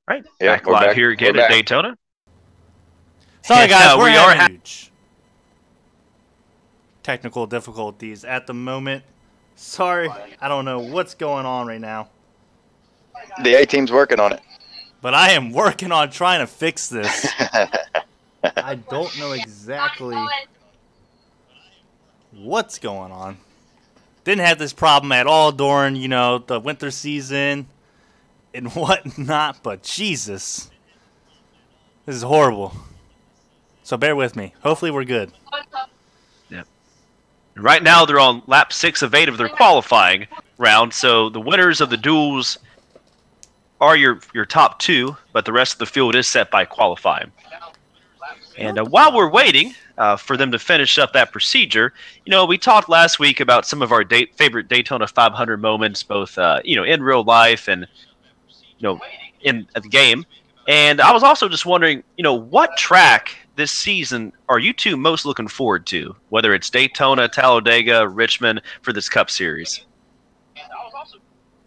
Right, yeah, back live here again at Daytona. Sorry guys, we are having huge technical difficulties at the moment. Sorry, I don't know what's going on right now. The A-team's working on it. But I am working on trying to fix this. I don't know exactly what's going on. Didn't have this problem at all during, you know, the winter season and whatnot, but Jesus. This is horrible. So bear with me. Hopefully we're good. Yep. Right now they're on lap 6 of 8 of their qualifying round, so the winners of the duels are your top 2, but the rest of the field is set by qualifying. And while we're waiting for them to finish up that procedure, you know, we talked last week about some of our favorite Daytona 500 moments, both you know, in real life and you know, in the game. And I was also just wondering, you know, what track this season are you two most looking forward to? Whether it's Daytona, Talladega, Richmond for this Cup Series.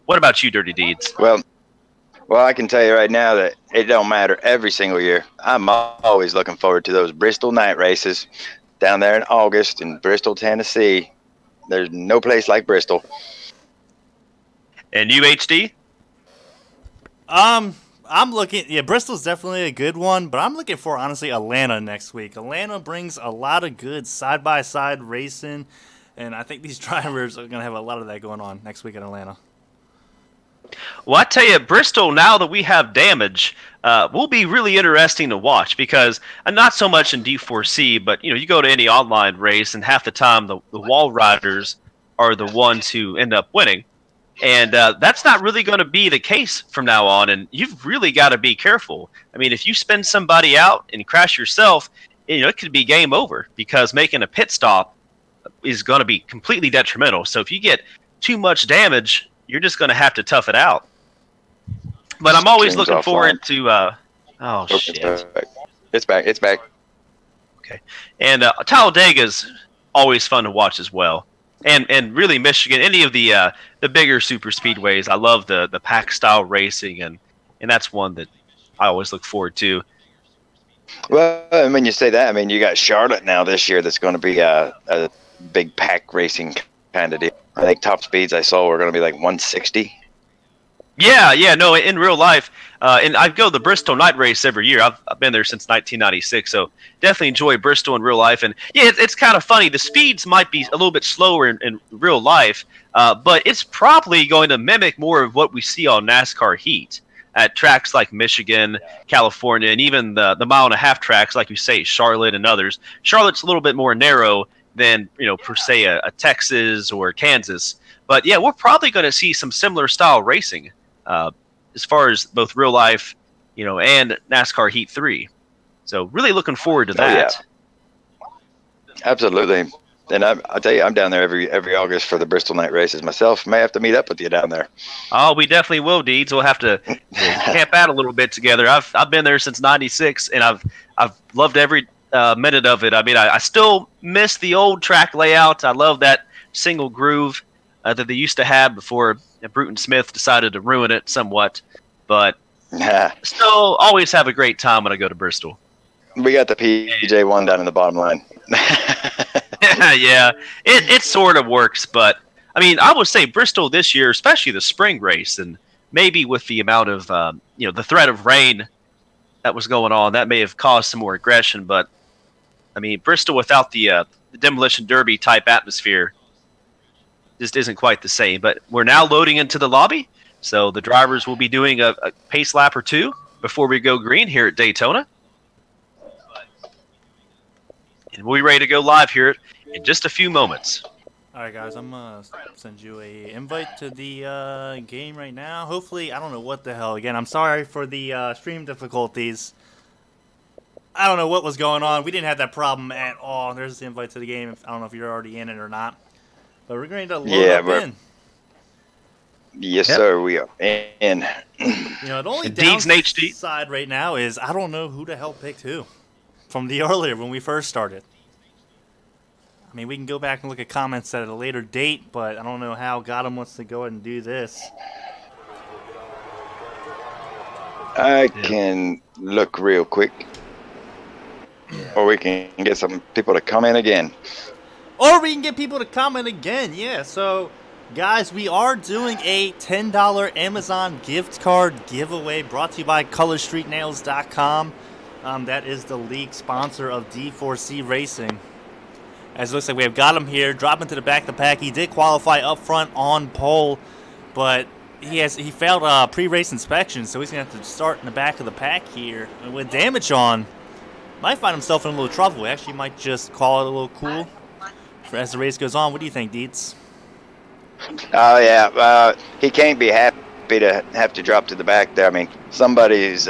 What about you, Dirty Deeds? Well, I can tell you right now that it don't matter every single year. I'm always looking forward to those Bristol night races down there in August in Bristol, Tennessee. There's no place like Bristol. And you, HD? I'm looking, yeah, Bristol's definitely a good one, but I'm looking for, honestly, Atlanta next week. Atlanta brings a lot of good side-by-side racing, and I think these drivers are going to have a lot of that going on next week in Atlanta. Well, I tell you, Bristol, now that we have damage, will be really interesting to watch because not so much in D4C, but, you know, you go to any online race, and half the time the wall riders are the ones who end up winning. And that's not really going to be the case from now on, and you've really got to be careful. I mean, if you spin somebody out and crash yourself, you know, it could be game over because making a pit stop is going to be completely detrimental. So if you get too much damage, you're just going to have to tough it out. But I'm always looking forward to oh, shit. It's back. It's back. Okay. And Talladega's always fun to watch as well. And really Michigan, any of the bigger super speedways, I love the pack style racing, and that's one that I always look forward to. Well, I mean, you say that, I mean, you got Charlotte now this year that's going to be a big pack racing kind of deal. I think top speeds I saw were going to be like 160. Yeah, no, in real life, and I go the Bristol night race every year. I've been there since 1996, so definitely enjoy Bristol in real life. And yeah, it's kind of funny. The speeds might be a little bit slower in real life, but it's probably going to mimic more of what we see on NASCAR Heat at tracks like Michigan, California, and even the mile-and-a-half tracks, like you say, Charlotte and others. Charlotte's a little bit more narrow than, you know, per se a Texas or Kansas. But yeah, we're probably going to see some similar style racing. As far as both real life, you know, and NASCAR Heat 3. So really looking forward to that. Oh, yeah. Absolutely. And I'll tell you, I'm down there every August for the Bristol night races myself. May have to meet up with you down there. Oh, we definitely will, Deeds. We'll have to camp out a little bit together. I've been there since '96, and I've loved every minute of it. I mean, I still miss the old track layout. I love that single groove that they used to have before Bruton Smith decided to ruin it somewhat. But So always have a great time when I go to Bristol. We got the PJ1 down in the bottom line. Yeah, it sort of works, but I mean, I would say Bristol this year, especially the spring race, and maybe with the amount of the threat of rain that was going on, that may have caused some more aggression. But I mean, Bristol without the demolition derby type atmosphere just isn't quite the same. But we're now loading into the lobby, so the drivers will be doing a pace lap or two before we go green here at Daytona. And we'll be ready to go live here in just a few moments. All right, guys, I'm going to send you a invite to the game right now. Hopefully, I don't know what the hell. Again, I'm sorry for the stream difficulties. I don't know what was going on. We didn't have that problem at all. There's the invite to the game. I don't know if you're already in it or not. But we're going to load up in. Yes, sir, we are in. The only downside right now is I don't know who the hell picked who from the earlier when we first started. I mean, we can go back and look at comments at a later date, but I don't know how Gotham wants to go ahead and do this. I can look real quick. Or we can get some people to comment again. Or we can get people to comment again, yeah. So, guys, we are doing a $10 Amazon gift card giveaway brought to you by ColorStreetNails.com. That is the league sponsor of D4C Racing. As it looks like we have got him here, dropping to the back of the pack. He did qualify up front on pole, but he failed pre-race inspection, so he's going to have to start in the back of the pack here. And with damage on, might find himself in a little trouble. He actually might just call it a little cool as the race goes on. What do you think, Dietz? Oh, yeah. He can't be happy to have to drop to the back there. I mean, somebody's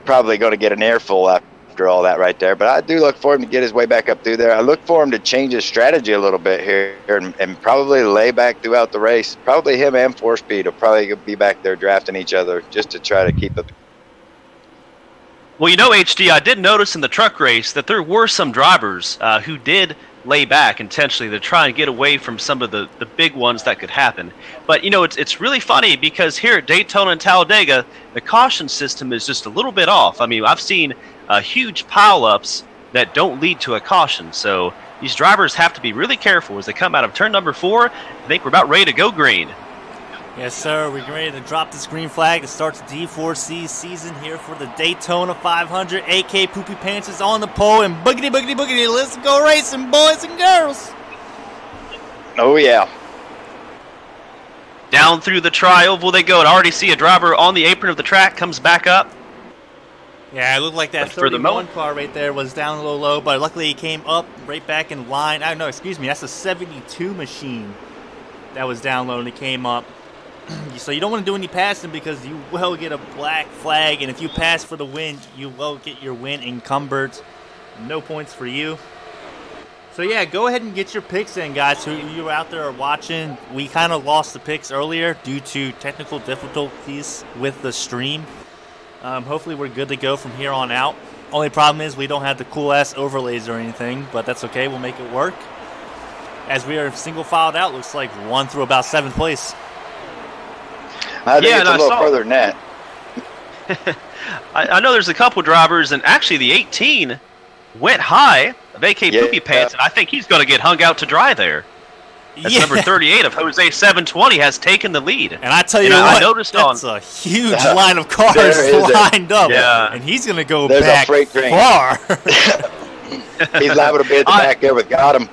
probably going to get an earful after all that right there. But I do look for him to get his way back up through there. I look for him to change his strategy a little bit here and probably lay back throughout the race. Probably him and 4Speed will probably be back there drafting each other just to try to keep it. Well, HD, I did notice in the truck race that there were some drivers who did lay back intentionally to try and get away from some of the big ones that could happen. But, it's really funny because here at Daytona and Talladega, the caution system is just a little bit off. I mean, I've seen huge pileups that don't lead to a caution. So these drivers have to be really careful as they come out of turn number 4. I think we're about ready to go green. Yes, sir. We're ready to drop this green flag to start the D4C season here for the Daytona 500. AK Poopy Pants is on the pole, and boogity, boogity, boogity. Let's go racing, boys and girls. Oh, yeah. Down through the tri-oval they go. And I already see a driver on the apron of the track, comes back up. Yeah, it looked like that 31 car right there was down a little low, but luckily he came up right back in line. No, excuse me, that's a 72 machine that was down low and it came up. So you don't want to do any passing because you will get a black flag, and if you pass for the win, you will get your win encumbered. No points for you. So yeah, go ahead and get your picks in, guys. Who you out there are watching, we kind of lost the picks earlier due to technical difficulties with the stream. Hopefully we're good to go from here on out. Only problem is we don't have the cool-ass overlays or anything, but that's okay. We'll make it work. As we are single-filed out, looks like 1 through about 7th place. I think it's a little further than that. I know there's a couple drivers, and actually the 18 went high of AK Poopy Pants, and I think he's going to get hung out to dry there. That's number 38 of Jose 720 has taken the lead. And I tell you what, I noticed that's a huge line of cars lined up. Yeah. And he's going to go back far. He's liable to be at the back there with Gotham.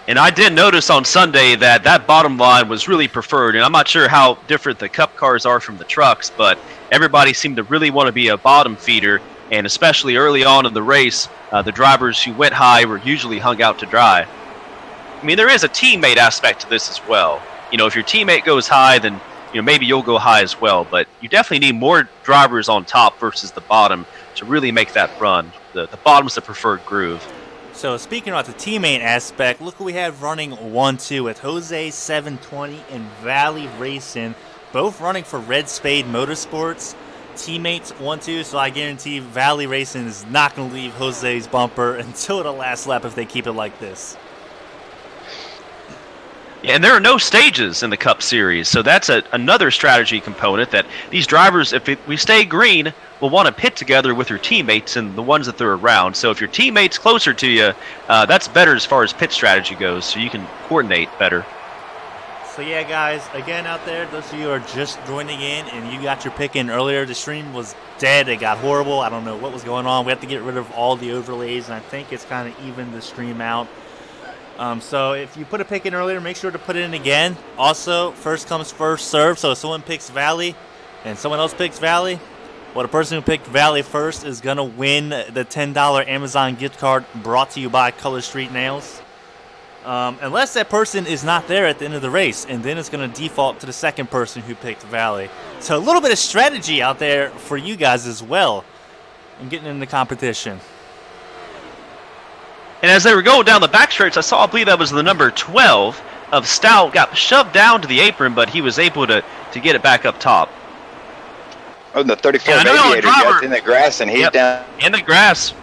And I did notice on Sunday that bottom line was really preferred. And I'm not sure how different the Cup cars are from the trucks, but everybody seemed to really want to be a bottom feeder. And especially early on in the race, the drivers who went high were usually hung out to dry. I mean, there is a teammate aspect to this as well. If your teammate goes high, then maybe you'll go high as well. But you definitely need more drivers on top versus the bottom to really make that run. The bottom's the preferred groove. So speaking about the teammate aspect, look who we have running 1-2 with Jose 720 and Valley Racing, both running for Red Spade Motorsports. Teammates 1-2, so I guarantee Valley Racing is not going to leave Jose's bumper until the last lap if they keep it like this. And there are no stages in the Cup Series, so that's another strategy component that these drivers, if we stay green, will want to pit together with your teammates and the ones that they're around. So if your teammate's closer to you, that's better as far as pit strategy goes, so you can coordinate better. So yeah, guys, again out there, those of you who are just joining in and you got your pick in earlier, the stream was dead. It got horrible. I don't know what was going on. We have to get rid of all the overlays, and I think it's kind of evened the stream out. So if you put a pick in earlier, make sure to put it in again. Also, first comes first serve. So if someone picks Valley and someone else picks Valley, well, the person who picked Valley first is going to win the $10 Amazon gift card brought to you by Color Street Nails. Unless that person is not there at the end of the race, and then it's going to default to the second person who picked Valley. So a little bit of strategy out there for you guys as well in getting in the competition. And as they were going down the backstretch, I believe that was the number 12 of Stout, got shoved down to the apron, but he was able to get it back up top. Oh, the 34 Aviator gets in the grass, and he's down. In the grass.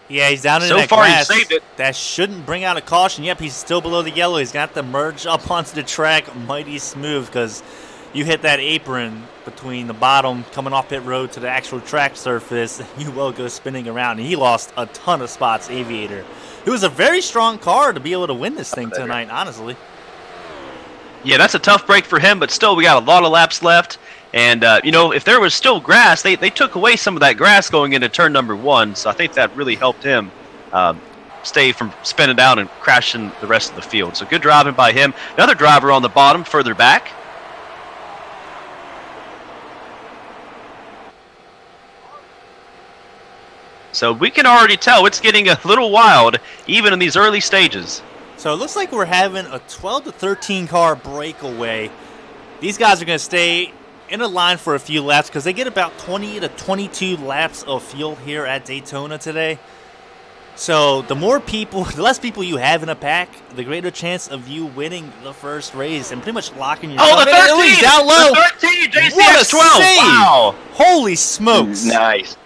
Yeah, he's down in that grass. So far, he saved it. That shouldn't bring out a caution. Yep, he's still below the yellow. He's got to merge up onto the track mighty smooth because you hit that apron between the bottom coming off pit road to the actual track surface, you will go spinning around. And he lost a ton of spots, Aviator. It was a very strong car to be able to win this thing tonight, honestly. Yeah, that's a tough break for him, but still we got a lot of laps left. And, you know, if there was still grass, they took away some of that grass going into turn number 1, so I think that really helped him stay from spinning down and crashing the rest of the field. So good driving by him. Another driver on the bottom further back. So we can already tell it's getting a little wild, even in these early stages. So it looks like we're having a 12 to 13 car breakaway. These guys are going to stay in a line for a few laps because they get about 20 to 22 laps of fuel here at Daytona today. So the less people you have in a pack, the greater chance of you winning the first race and pretty much locking yourself. Oh, the 13! He's down low. The 13! JCX What a 12! Save. Wow! Holy smokes. Nice.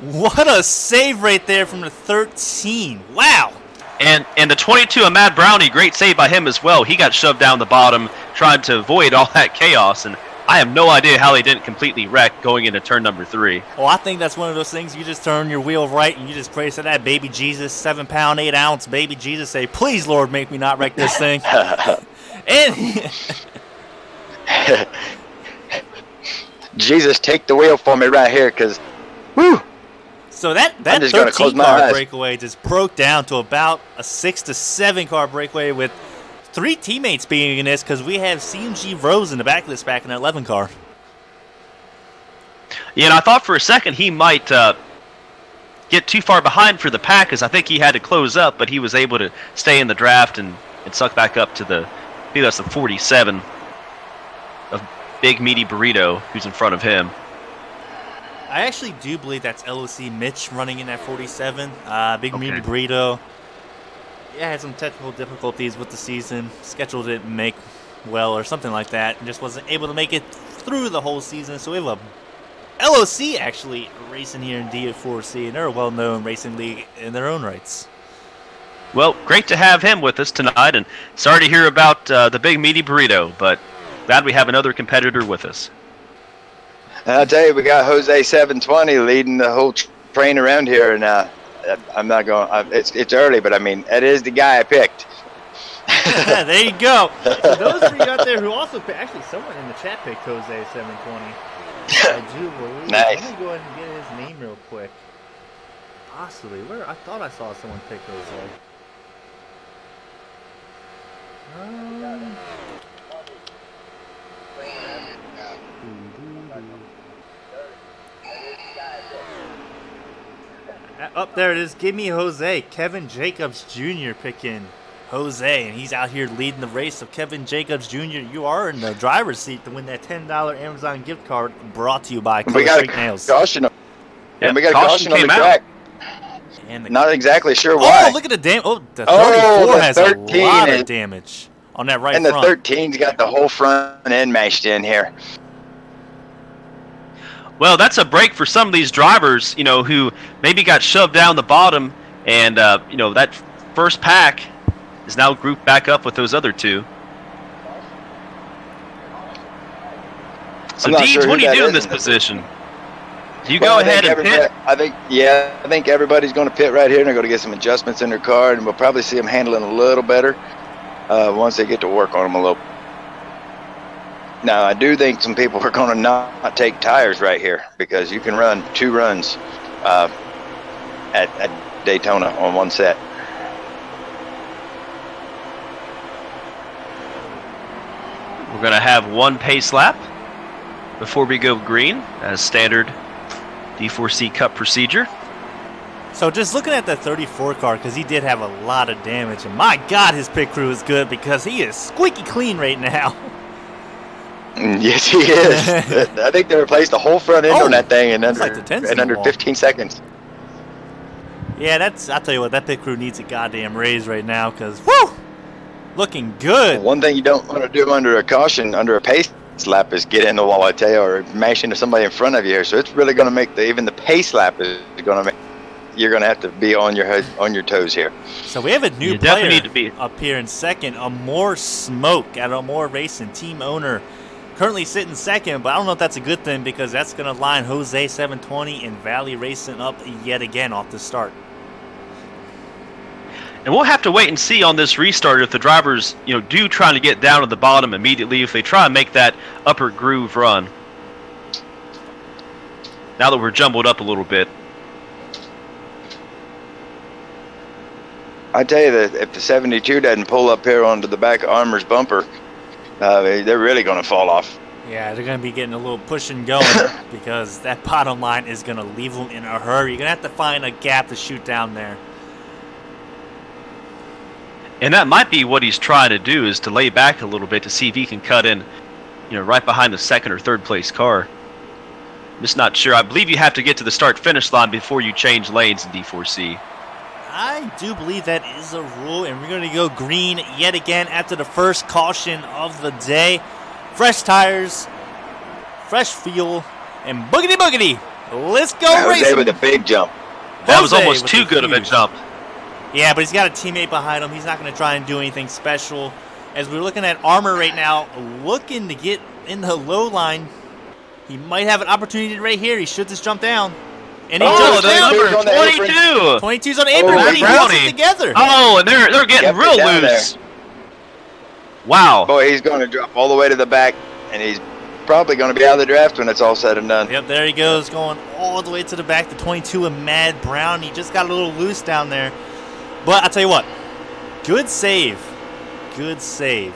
What a save right there from the 13. Wow. And the 22 of Mad Brownie, great save by him as well. He got shoved down the bottom trying to avoid all that chaos, and I have no idea how they didn't completely wreck going into turn number 3. Well, I think that's one of those things you just turn your wheel right and you just pray to that baby Jesus, 7 pound, 8 ounce baby Jesus, say, please, Lord, make me not wreck this thing. And Jesus, take the wheel for me right here, because, whew. So that 13-car breakaway just broke down to about a 6 to 7 car breakaway with 3 teammates being in this because we have CMG Rose in the back of this back in that 11 car. Yeah, and I thought for a second he might get too far behind for the pack because I think he had to close up, but he was able to stay in the draft and suck back up to I think that's the 47 of Big Meaty Burrito who's in front of him. I actually do believe that's LOC Mitch running in that 47. Big Meaty Burrito. Yeah, had some technical difficulties with the season. Schedule didn't make well or something like that. And just wasn't able to make it through the whole season. So we have a LOC actually racing here in D4C. And they're a well-known racing league in their own rights. Well, great to have him with us tonight. And sorry to hear about the Big Meaty Burrito. But glad we have another competitor with us. And I'll tell you, we got Jose 720 leading the whole train around here. And I'm not going. It's early, but I mean, it is the guy I picked. There you go. For those of you out there who also picked, actually, someone in the chat picked Jose 720. I do believe. Nice. Let me go ahead and get his name real quick. Possibly. Where I thought I saw someone pick Jose. Up there it is. Give me Jose. Kevin Jacobs Jr. picking Jose, and he's out here leading the race. So Kevin Jacobs Jr., you are in the driver's seat to win that $10 Amazon gift card brought to you by Color Street Nails. Caution. And we got a caution on the track. And not exactly sure why. Oh, look at the damage. Oh, the 34 has a lot of damage on that right front. And the 13's got the whole front end mashed in here. Well, that's a break for some of these drivers, you know, who maybe got shoved down the bottom, and you know, that first pack is now grouped back up with those other two. So, Deeds, what do you do in this position? Do you go ahead and pit? I think everybody's going to pit right here, and they're going to get some adjustments in their car, and we'll probably see them handling a little better once they get to work on them a little. Now, I do think some people are going to not take tires right here because you can run 2 runs at Daytona on one set. We're going to have 1 pace lap before we go green as standard D4C Cup procedure. So just looking at that 34 car, because he did have a lot of damage, and my God, his pit crew is good because he is squeaky clean right now. Yes, he is. I think they replaced the whole front end on that thing in under 15 seconds. Yeah, I'll tell you what, that pit crew needs a goddamn raise right now because, woo, looking good. One thing you don't want to do under a caution, under a pace lap, is get in the wall, I tell you, or mash into somebody in front of you here. So it's really going to make even the pace lap is going to make, you're going to have to be on your toes here. So we have a new player up here in second, Amore Smoke at Amore Racing, team owner. Currently sitting second, but I don't know if that's a good thing because that's going to line Jose 720 and Valley Racing up yet again off the start. And we'll have to wait and see on this restart if the drivers, do try to get down to the bottom immediately, if they try and make that upper groove run. Now that we're jumbled up a little bit. I tell you that if the 72 doesn't pull up here onto the back of Armour's bumper, they're really going to fall off. Yeah, they're going to be getting a little push and going because that bottom line is going to leave them in a hurry. You're going to have to find a gap to shoot down there. And that might be what he's trying to do, is to lay back a little bit to see if he can cut in, right behind the second or third place car. I'm just not sure. I believe you have to get to the start-finish line before you change lanes in D4C. I do believe that is a rule, and we're going to go green yet again after the first caution of the day. Fresh tires, fresh fuel, and boogity boogity. Let's go racing. Jose with a big jump. That was almost too good of a jump. Yeah, but he's got a teammate behind him. He's not going to try and do anything special. As we're looking at Armour right now, looking to get in the low line. He might have an opportunity right here. He should just jump down. And he jumps down. Number 22. 22's on the apron. He holds it together. Oh, and they're getting real loose. There. Wow. Boy, he's going to drop all the way to the back, and he's probably going to be out of the draft when it's all said and done. Yep, there he goes, going all the way to the back. The 22 of Mad Brown. He just got a little loose down there. But I'll tell you what, good save. Good save.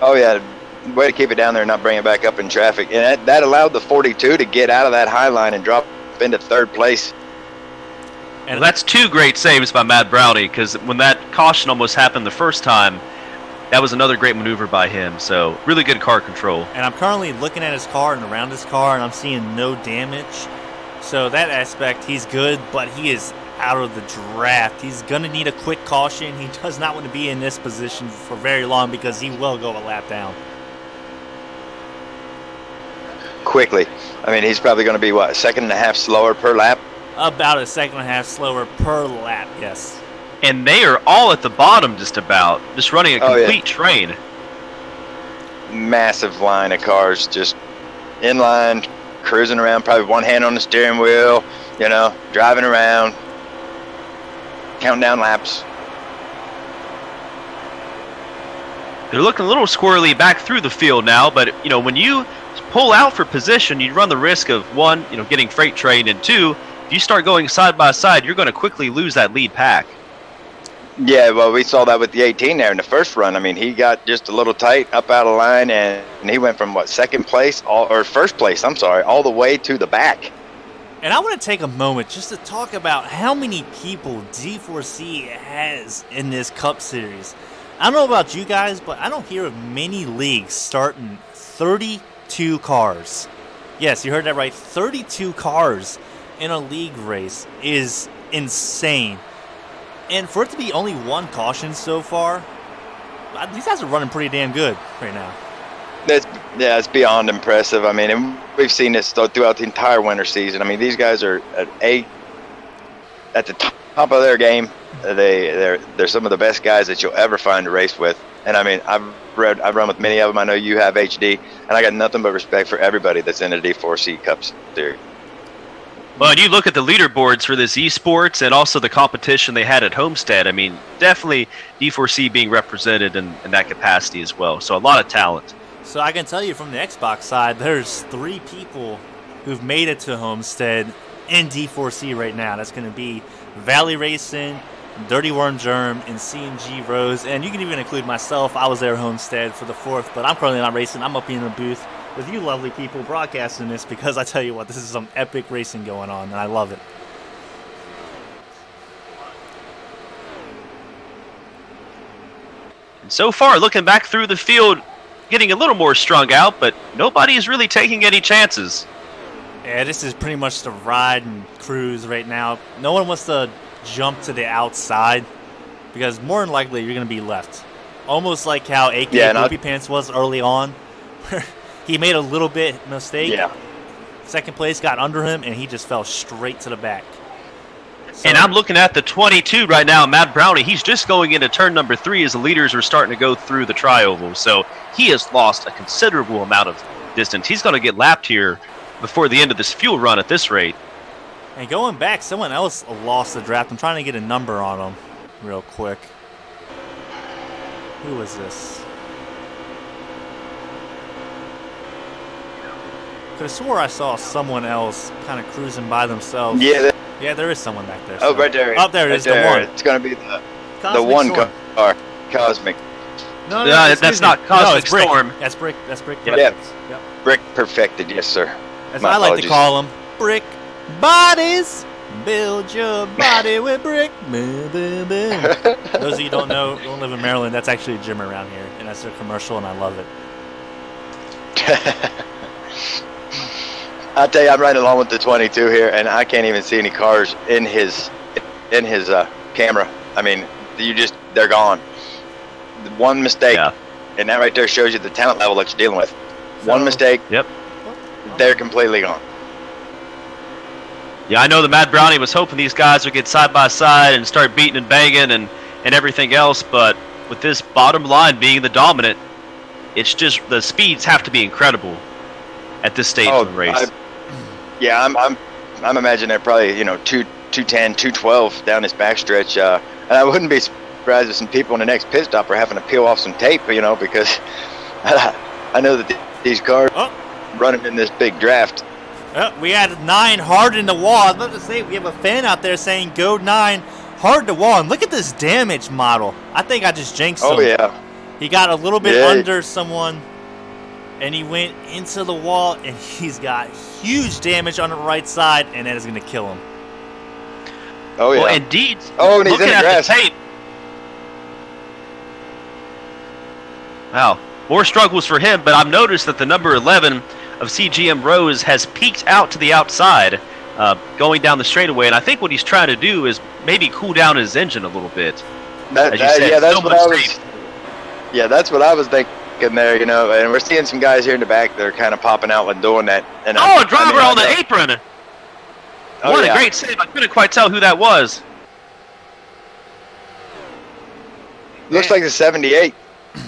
Oh, yeah. Way to keep it down there and not bring it back up in traffic. And that allowed the 42 to get out of that high line and drop into third place. And that's 2 great saves by Matt Brownie, because when that caution almost happened the first time, that was another great maneuver by him. So really good car control. And I'm currently looking at his car and around his car, and I'm seeing no damage. So that aspect, he's good, but he is out of the draft. He's going to need a quick caution. He does not want to be in this position for very long because he will go a lap down. Quickly. I mean, he's probably going to be, what, a second and a half slower per lap? About a second and a half slower per lap, yes. And they are all at the bottom just about, just running a complete train. Massive line of cars just in line, cruising around, probably one hand on the steering wheel, driving around, counting down laps. They're looking a little squirrely back through the field now, but, when you pull out for position, you run the risk of, 1, getting freight trained, and 2, if you start going side by side, you're going to quickly lose that lead pack. Yeah, well, we saw that with the 18 there in the first run. I mean, he got just a little tight up out of line, and he went from, first place, all the way to the back. And I want to take a moment just to talk about how many people D4C has in this Cup Series. I don't know about you guys, but I don't hear of many leagues starting 32 cars. Yes, you heard that right. 32 cars in a league race is insane. And for it to be only 1 caution so far, these guys are running pretty damn good right now. It's beyond impressive. I mean, and we've seen this throughout the entire winter season. I mean, these guys are at the top of their game. They're some of the best guys that you'll ever find to race with. And I mean, I've run with many of them. I know you have, HD, and I got nothing but respect for everybody that's in the D4C Cup Series. Well, and you look at the leaderboards for this esports and also the competition they had at Homestead. I mean, definitely D4C being represented in that capacity as well. So a lot of talent. So I can tell you from the Xbox side, there's 3 people who've made it to Homestead in D4C right now. That's going to be Valley Racing, Dirty Worm Germ, and CNG Rose. And you can even include myself. I was there at Homestead for the 4th, but I'm currently not racing. I'm up in the booth with you lovely people broadcasting this, because I tell you what, this is some epic racing going on, and I love it. And so far, looking back through the field, getting a little more strung out, but nobody is really taking any chances. Yeah, this is pretty much the ride and cruise right now. No one wants to jump to the outside, because more than likely you're going to be left. Almost like how AK Poopy Pants was early on. He made a little bit mistake. Yeah. Second place got under him, and he just fell straight to the back. So, and I'm looking at the 22 right now, Matt Brownie. He's just going into turn number 3 as the leaders are starting to go through the tri-oval. So he has lost a considerable amount of distance. He's going to get lapped here before the end of this fuel run at this rate. And going back, someone else lost the draft. I'm trying to get a number on him real quick. Who was this? Could have swore I saw someone else kind of cruising by themselves. Yeah. Yeah, there is someone back there. Oh, right there. Oh, there it is, the one. It's going to be the one car, Cosmic. No, that's not Cosmic Storm. That's Brick. That's Brick. Yep. Brick Perfected, yes, sir. As I like to call them, Brick Bodies. Build your body with brick. Boom, boom, boom. Those of you who don't know, don't live in Maryland, that's actually a gym around here, and that's their commercial, and I love it. I'll tell you, I'm riding along with the 22 here, and I can't even see any cars in his camera. I mean, they're gone. One mistake, and that right there shows you the talent level that you're dealing with. One mistake, they're completely gone. Yeah, I know the Mad Brownie was hoping these guys would get side by side and start beating and banging and everything else, but with this bottom line being the dominant, it's just the speeds have to be incredible at this stage of the race. I'm imagining they're probably 210, 212 down this backstretch, and I wouldn't be surprised if some people in the next pit stop are having to peel off some tape, because I know that these cars running in this big draft. We had 9 hard in the wall. I was about to say, we have a fan out there saying go 9 hard the wall, and look at this damage model. I think I just jinxed him. Oh yeah. He got a little bit under someone, and he went into the wall, and he's got huge damage on the right side, and that is going to kill him. Oh, yeah. Well, indeed. Oh, and he's in the grass. The tape. Wow. More struggles for him, but I've noticed that the number 11 of CGM Rose has peeked out to the outside, going down the straightaway, and I think what he's trying to do is maybe cool down his engine a little bit. That's what I was thinking there, and we're seeing some guys here in the back that are kind of popping out and doing that. And a driver on the apron! What a great save. I couldn't quite tell who that was. Looks like the 78.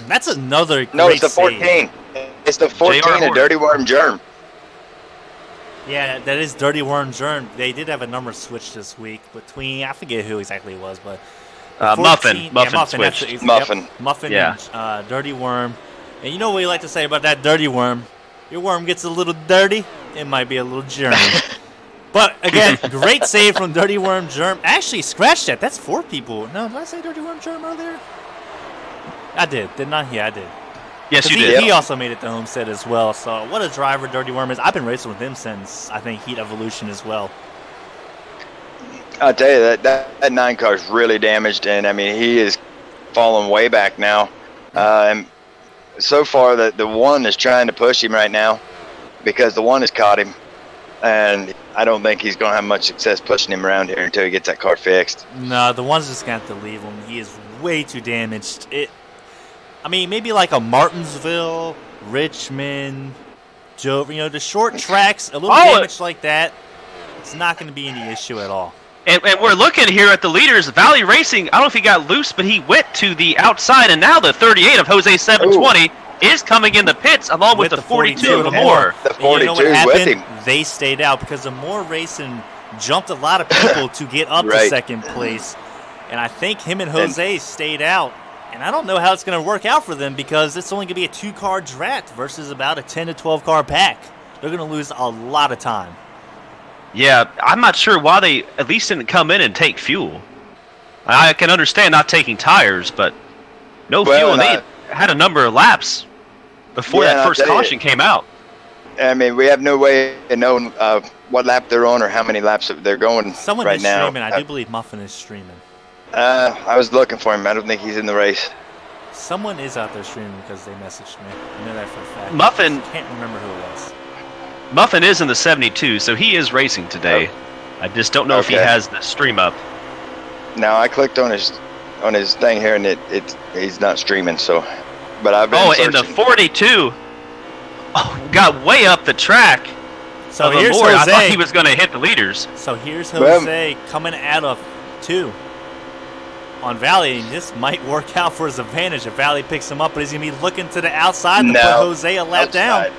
That's another great No, it's the 14. Save. It's the 14 of Dirty Worm Germ. Yeah, that is Dirty Worm Germ. They did have a number switch this week between, I forget who exactly it was, but... Muffin switched. Muffin. Muffin and Dirty Worm. And you know what you like to say about that Dirty Worm? Your worm gets a little dirty, it might be a little germy. But, again, great save from Dirty Worm Germ. Actually, scratch that. That's 4 people. No, did I say Dirty Worm Germ earlier? I did. Didn't I? Yeah, I did. Yes, you did. He also made it to Homestead as well. So, what a driver Dirty Worm is. I've been racing with him since, I think, Heat Evolution as well. I'll tell you, that 9 car is really damaged, and, I mean, he is falling way back now. And so far, the 1 is trying to push him right now because the 1 has caught him. And I don't think he's going to have much success pushing him around here until he gets that car fixed. No, the 1's just going to have to leave him. He is way too damaged. I mean, maybe like a Martinsville, Richmond, Joe, the short tracks, a little damage like that, it's not going to be any issue at all. And we're looking here at the leaders. Valley Racing, I don't know if he got loose, but he went to the outside, and now the 38 of Jose 720 is coming in the pits along with the 42 of Amore. The 42 you know what happened? with him. They stayed out because Amore Racing jumped a lot of people to get up to second place. And I think him and Jose stayed out. And I don't know how it's going to work out for them because it's only going to be a 2-car draft versus about a 10 to 12-car pack. They're going to lose a lot of time. Yeah, I'm not sure why they at least didn't come in and take fuel. I can understand not taking tires, but no fuel. And they had a number of laps before that first caution came out. I mean, we have no way of knowing what lap they're on or how many laps they're going Someone right is now. streaming. I do believe Muffin is streaming. I was looking for him. I don't think he's in the race. Someone is out there streaming because they messaged me. I know that for a fact. Muffin. I can't remember who it was. Muffin is in the 72, so he is racing today. I just don't know if he has the stream up. Now I clicked on his thing here, and he's not streaming. So, but I've been searching. And the 42 got way up the track. So here's Jose. I thought he was going to hit the leaders. So here's Jose coming out of 2 on Valley, and this might work out for his advantage if Valley picks him up, but he's going to be looking to the outside to put Jose a lap down.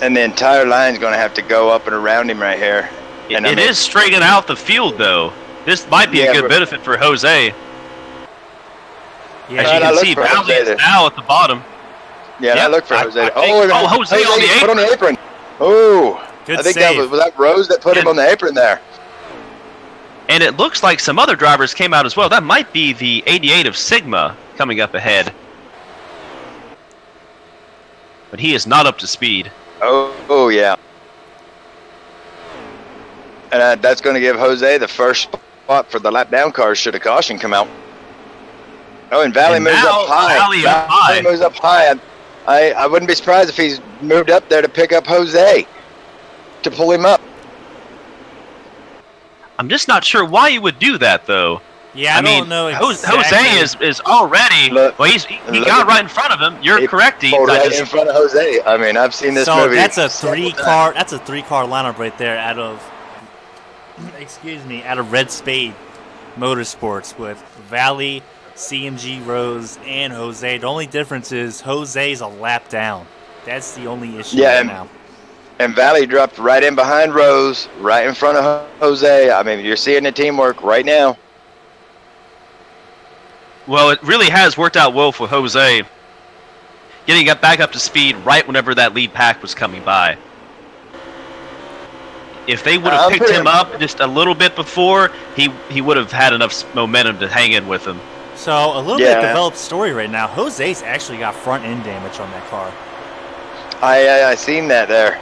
And the entire line's going to have to go up and around him right here. And it is straightening out the field, though. This might be a good benefit for Jose. Yeah, as you can see, Valley is now at the bottom. Yeah, I look for Jose. Jose on the apron. Put on the apron. Oh, good I think save. was that Rose that put him on the apron there. And it looks like some other drivers came out as well. That might be the 88 of Sigma coming up ahead. But he is not up to speed. Oh yeah. And that's going to give Jose the first spot for the lap down cars should a caution come out. Oh, and Valley moves up high. Valley moves up high. I wouldn't be surprised if he's moved up there to pick up Jose, to pull him up. I'm just not sure why you would do that, though. Yeah, I don't know exactly. Jose is already. He got right in front of him. You're correct. He's right in front of Jose. I mean, I've seen this movie. So that's a 3-car. That's a 3-car lineup right there out of. Excuse me, out of Red Spade Motorsports with Valley, CMG, Rose, and Jose. The only difference is Jose's a lap down. That's the only issue right now. And Valley dropped right in behind Rose, right in front of Jose. I mean, you're seeing the teamwork right now. Well, it really has worked out well for Jose. Getting back up to speed right whenever that lead pack was coming by. If they would have picked him up just a little bit before, he would have had enough momentum to hang in with him. So, a little bit developed story right now. Jose's actually got front end damage on that car. I seen that there.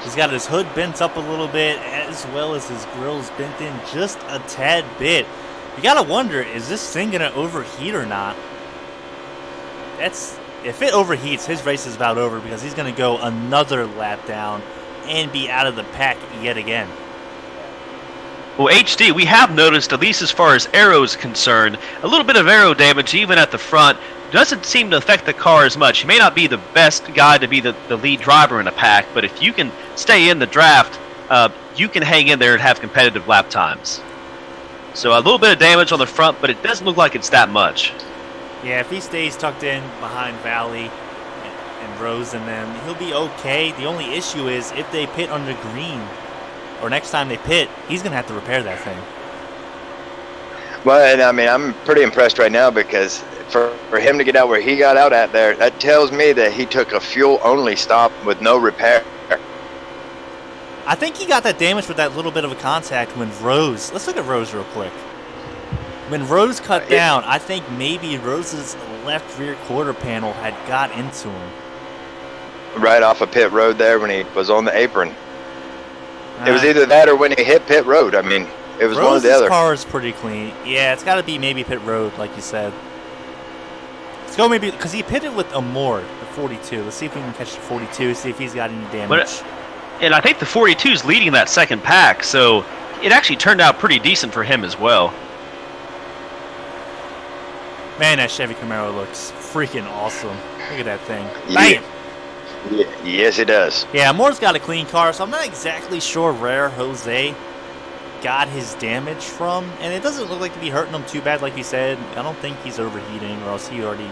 He's got his hood bent up a little bit, as well as his grill's bent in just a tad bit. You gotta wonder, is this thing gonna overheat or not? If it overheats, his race is about over because he's gonna go another lap down and be out of the pack yet again. Well, HD, we have noticed, at least as far as aero is concerned, a little bit of aero damage even at the front. Doesn't seem to affect the car as much. He may not be the best guy to be the lead driver in a pack, but if you can stay in the draft, you can hang in there and have competitive lap times. So a little bit of damage on the front, but it doesn't look like it's that much. Yeah, if he stays tucked in behind Valley and Rose and them, he'll be okay. The only issue is if they pit under green, or next time they pit, he's going to have to repair that thing. Well, and I mean, I'm pretty impressed right now because for him to get out where he got out at there, that tells me that he took a fuel-only stop with no repair. I think he got that damage with that little bit of a contact when Rose... Let's look at Rose real quick. When Rose cut down, I think maybe Rose's left rear quarter panel had got into him. Right off of pit road there when he was on the apron. It was either that or when he hit pit road. I mean, it was one or the other. Rose's car is pretty clean. Yeah, it's got to be maybe pit road, like you said. Let's go maybe... Because he pitted with Amore, the 42. Let's see if we can catch the 42, see if he's got any damage. And I think the 42 is leading that second pack, so it actually turned out pretty decent for him as well. Man, that Chevy Camaro looks freaking awesome. Look at that thing. Yeah. Bam! Yeah, yes, it does. Yeah, Moore's got a clean car, so I'm not exactly sure where Jose got his damage from, and it doesn't look like to be hurting him too bad, like you said. I don't think he's overheating, or else he already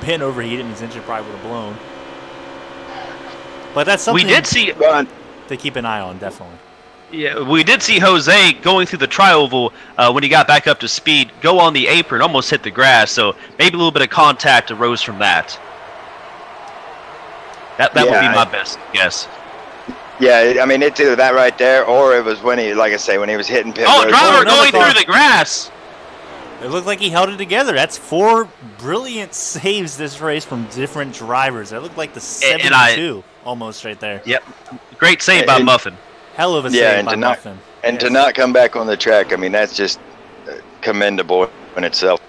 been overheated and his engine probably would have blown. But that's something we did see to keep an eye on, definitely. Yeah, we did see Jose going through the tri-oval when he got back up to speed, go on the apron, almost hit the grass, so maybe a little bit of contact arose from that. That would be my best guess. Yeah, I mean, it's either that right there, or it was when he, like I say, when he was hitting pit road. Driver going through the grass! It looked like he held it together. That's 4 brilliant saves this race from different drivers. That looked like the 72 almost right there. Yep. Great save by Muffin. Hell of a save by Muffin. And to not come back on the track, I mean, that's just commendable in itself.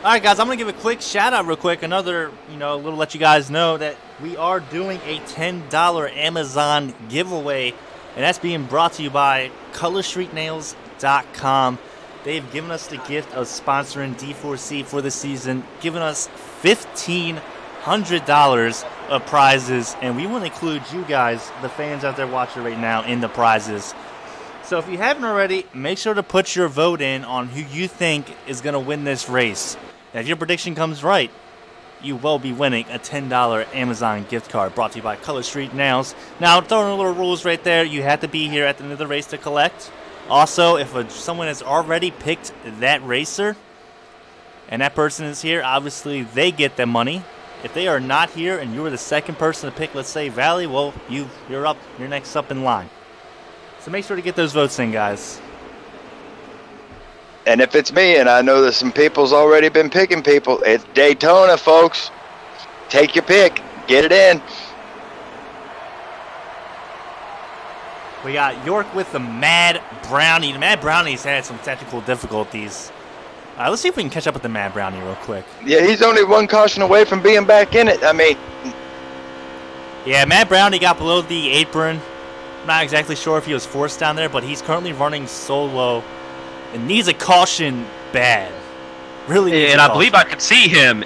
All right, guys, I'm going to give a quick shout-out real quick. Another, little let you guys know that we are doing a $10 Amazon giveaway, and that's being brought to you by ColorStreetNails.com. They've given us the gift of sponsoring D4C for the season, giving us $1,500 of prizes, and we want to include you guys, the fans out there watching right now, in the prizes. So if you haven't already, make sure to put your vote in on who you think is going to win this race. And if your prediction comes right, you will be winning a $10 Amazon gift card brought to you by Color Street Nails. Now, throwing a little rules right there, you have to be here at the end of the race to collect. Also, if someone has already picked that racer, and that person is here, obviously they get the money. If they are not here and you were the second person to pick, let's say Valley, well, you're up. You're next up in line. So make sure to get those votes in, guys. And if it's me, and I know that some people's already been picking people, it's Daytona, folks. Take your pick. Get it in. We got York with the Mad Brownie. The Mad Brownie's had some technical difficulties. Let's see if we can catch up with the Mad Brownie real quick. Yeah, he's only one caution away from being back in it. I mean... Yeah, Mad Brownie got below the apron. I'm not exactly sure if he was forced down there, but he's currently running solo and needs a caution bad. Really needs and I believe I could see him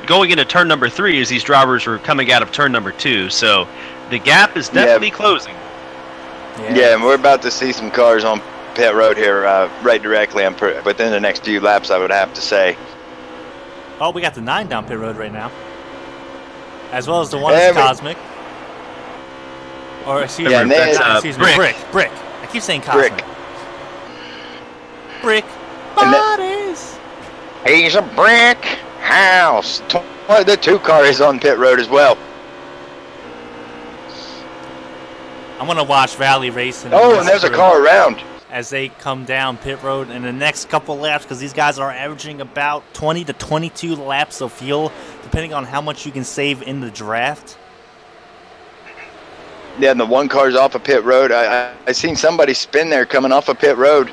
going into turn number 3 as these drivers were coming out of turn number 2. So the gap is definitely closing. Yeah, and we're about to see some cars on pit road here right directly within the next few laps, I would have to say. Oh, we got the 9 down pit road right now. As well as the one that's Cosmic. Or excuse me, Brick. I keep saying Cosmic. Brick bodies. He's a brick house. The 2 car is on pit road as well. I'm going to watch Valley racing. Oh, and there's a car around. As they come down pit road in the next couple laps, because these guys are averaging about 20 to 22 laps of fuel, depending on how much you can save in the draft. Yeah, and the 1 car's off of pit road. I seen somebody spin there coming off of pit road.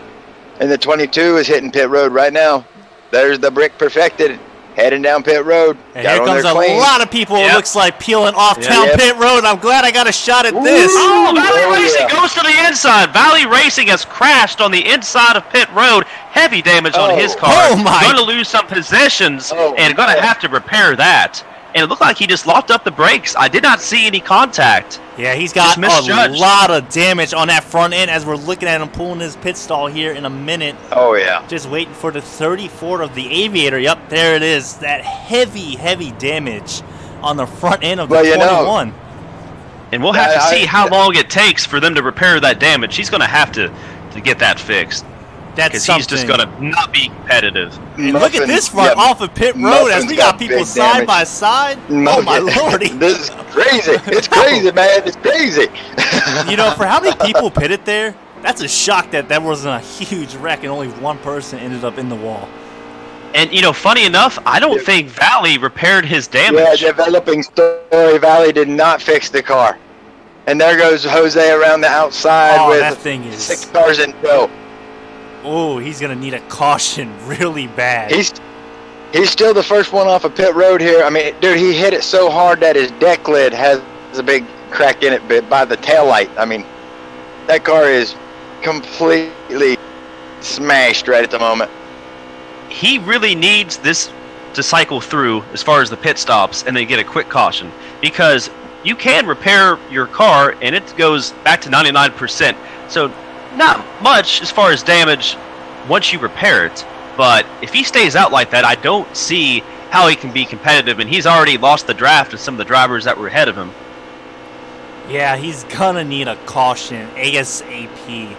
And the 22 is hitting pit road right now. There's the Brick Perfected heading down pit road. And here comes a lot of people, it looks like, peeling off down pit road. I'm glad I got a shot at this. Oh, Valley Racing goes to the inside. Valley Racing has crashed on the inside of pit road. Heavy damage on his car. Oh, my. Going to lose some possessions and going to have to repair that. And it looked like he just locked up the brakes. I did not see any contact. Yeah, he's got a lot of damage on that front end as we're looking at him pulling his pit stall here in a minute. Oh, yeah. Just waiting for the 34 of the Aviator. Yep, there it is. That heavy, heavy damage on the front end of the 21. And we'll have to see how long it takes for them to repair that damage. He's going to have to get that fixed. Because he's just going to not be competitive. And look at this front off of pit road as we got people side by side. Oh, my lordy. This is crazy. It's crazy, man. It's crazy. For how many people pitted there, that's a shock that wasn't a huge wreck and only 1 person ended up in the wall. And, funny enough, I don't think Valley repaired his damage. Yeah, developing story, Valley did not fix the car. And there goes Jose around the outside with that thing is... 6 cars in tow. Oh, he's going to need a caution really bad. He's still the first one off of pit road here. I mean, dude, he hit it so hard that his deck lid has a big crack in it by the taillight. I mean, that car is completely smashed right at the moment. He really needs this to cycle through as far as the pit stops and then get a quick caution. Because you can repair your car and it goes back to 99%. So not much as far as damage once you repair it. But if he stays out like that, I don't see how he can be competitive. And he's already lost the draft to some of the drivers that were ahead of him. Yeah, he's gonna need a caution ASAP,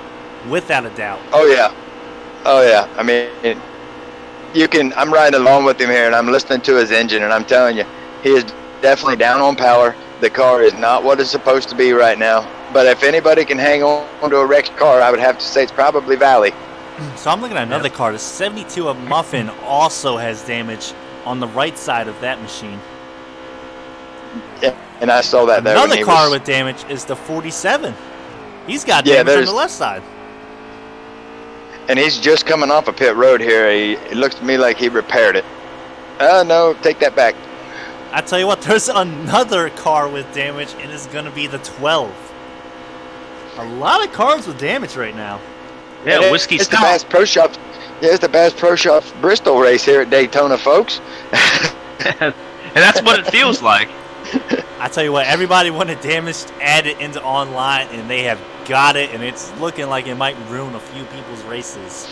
without a doubt. Oh yeah, oh yeah. I mean, I'm riding along with him here, and I'm listening to his engine, and I'm telling you, he is definitely down on power. The car is not what it's supposed to be right now. But if anybody can hang on to a wrecked car, I would have to say it's probably Valley. So I'm looking at another car. The 72 of Muffin also has damage on the right side of that machine. Yeah, and I saw that there. Another car with damage is the 47. He's got damage on the left side. And he's just coming off a pit road here. It looks to me like he repaired it. No, take that back. I tell you what, there's another car with damage, and it's going to be the 12. A lot of cars with damage right now. Yeah, Whiskey It's Stout. the Bass Pro Shops. Yeah, it's the Bass Pro Shops Bristol race here at Daytona, folks. And that's what it feels like. I tell you what, everybody wanted damage added into online, and they have got it, and it's looking like it might ruin a few people's races.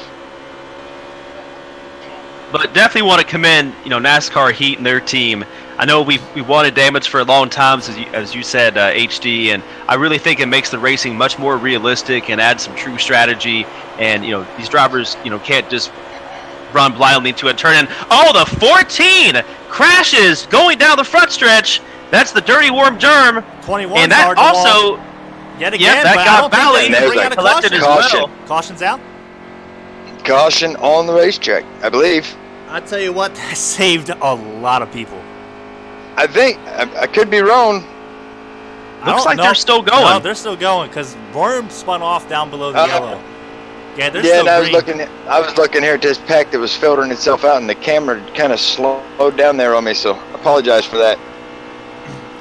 But definitely want to commend, NASCAR Heat and their team. I know we wanted damage for a long time, as you said, HD, and I really think it makes the racing much more realistic and adds some true strategy. And these drivers, can't just run blindly into a turn. And the 14 crashes going down the front stretch. That's the dirty worm germ. 21. And that also, yet again, that got Valley collected as well. Caution's out. Caution on the racetrack, I believe. I tell you what, that saved a lot of people. I think I could be wrong. Looks like they're still going. No, they're still going because Worm spun off down below the yellow. Yeah, they're still green. I was looking here at this pack that was filtering itself out, and the camera kind of slowed down there on me, so I apologize for that.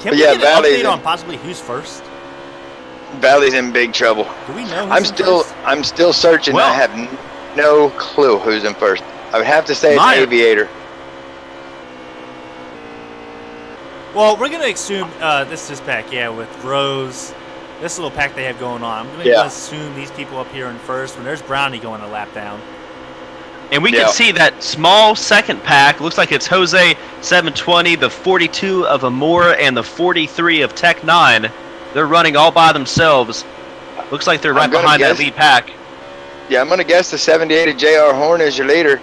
Can we get an update on possibly who's first? Valley's in big trouble. Do we know I'm still searching. Well, I have no clue who's in first. I would have to say it's Aviator. Well, we're gonna assume this pack, with Rose, this little pack they have going on. I'm gonna assume these people up here in first. When there's Brownie going a lap down, and we can see that small second pack. Looks like it's Jose 720, the 42 of Amor, and the 43 of Tech 9. They're running all by themselves. Looks like they're right behind that lead pack. Yeah, I'm gonna guess the 78 of J.R. Horn is your leader.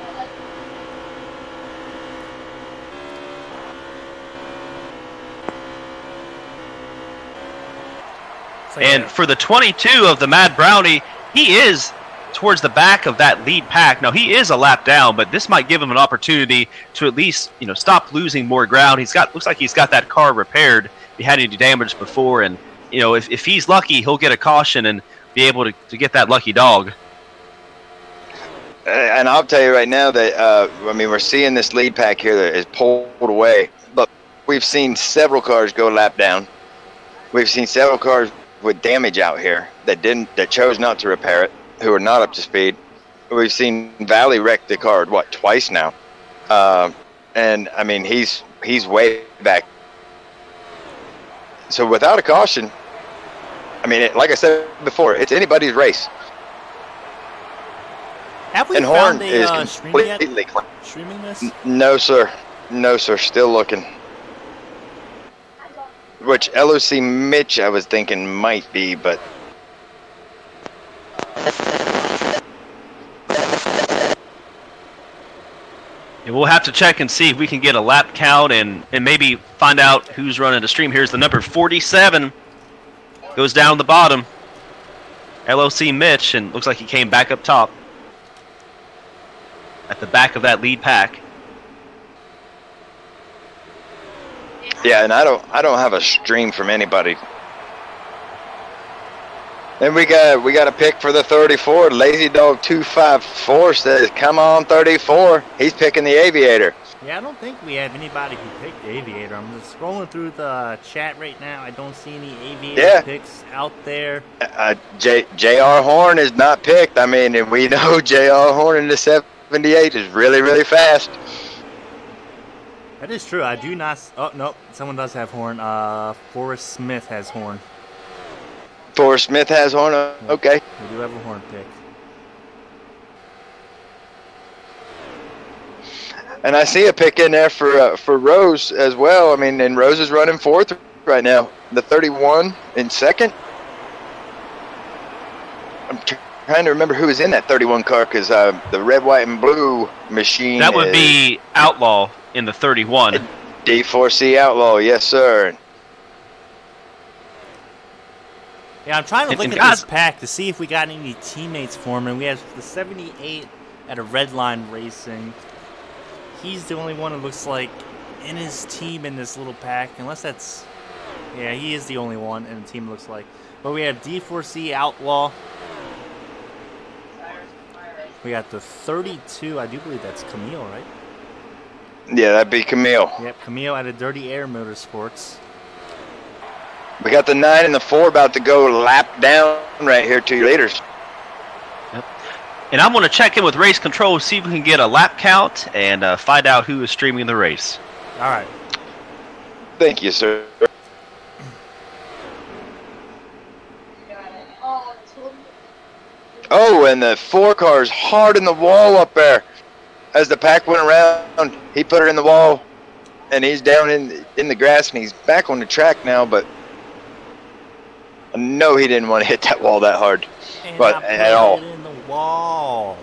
And for the 22 of the Mad Brownie, he is towards the back of that lead pack. Now, he is a lap down, but this might give him an opportunity to at least, stop losing more ground. Looks like he's got that car repaired. He had any damage before, and, if he's lucky, he'll get a caution and be able to get that lucky dog. And I'll tell you right now that, we're seeing this lead pack here that is pulled away, but we've seen several cars go lap down. We've seen several cars with damage out here that chose not to repair it, who are not up to speed. We've seen Valley wreck the car twice now, and I mean he's way back. So without a caution, I mean, like I said before, it's anybody's race. Have we found a stream yet? Streaming this? No, sir. No, sir. Still looking. Which LOC Mitch I was thinking might be, but we'll have to check and see if we can get a lap count and maybe find out who's running the stream. Here's the number 47. Goes down the bottom. LOC Mitch, and looks like he came back up top. At the back of that lead pack. Yeah, and I don't have a stream from anybody. Then we got a pick for the 34. Lazy Dog 254 says, "Come on, 34." He's picking the Aviator. Yeah, I don't think we have anybody who picked the Aviator. I'm just scrolling through the chat right now. I don't see any Aviator picks out there. J.R. Horn is not picked. I mean, and we know J.R. Horn in the 78 is really, really fast. That is true. I do not. Oh, no. Someone does have Horn. Forrest Smith has Horn. Forrest Smith has Horn. Okay. We do have a horn pick. And I see a pick in there for Rose as well. I mean, and Rose is running fourth right now. The 31 in second. I'm trying to remember who was in that 31 car because the red, white, and blue machine. That would be Outlaw in the 31. D4C Outlaw, yes, sir. Yeah, I'm trying to look at this pack to see if we got any teammates for him. And we have the 78 at a Red Line Racing. He's the only one who looks like in his team in this little pack. Unless that's... Yeah, he is the only one in the team, looks like. But we have D4C Outlaw. We got the 32. I do believe that's Camille, right? Yeah, that'd be Camille. Yep, Camille out of Dirty Air Motorsports. We got the 9 and the 4 about to go lap down right here, 2 leaders. Yep. And I'm going to check in with race control, see if we can get a lap count and find out who is streaming the race. All right. Thank you, sir. Oh, and the 4 car's hard in the wall up there. As the pack went around, he put it in the wall, and he's down in the grass, and he's back on the track now, but I know he didn't want to hit that wall that hard, but at all. In the wall.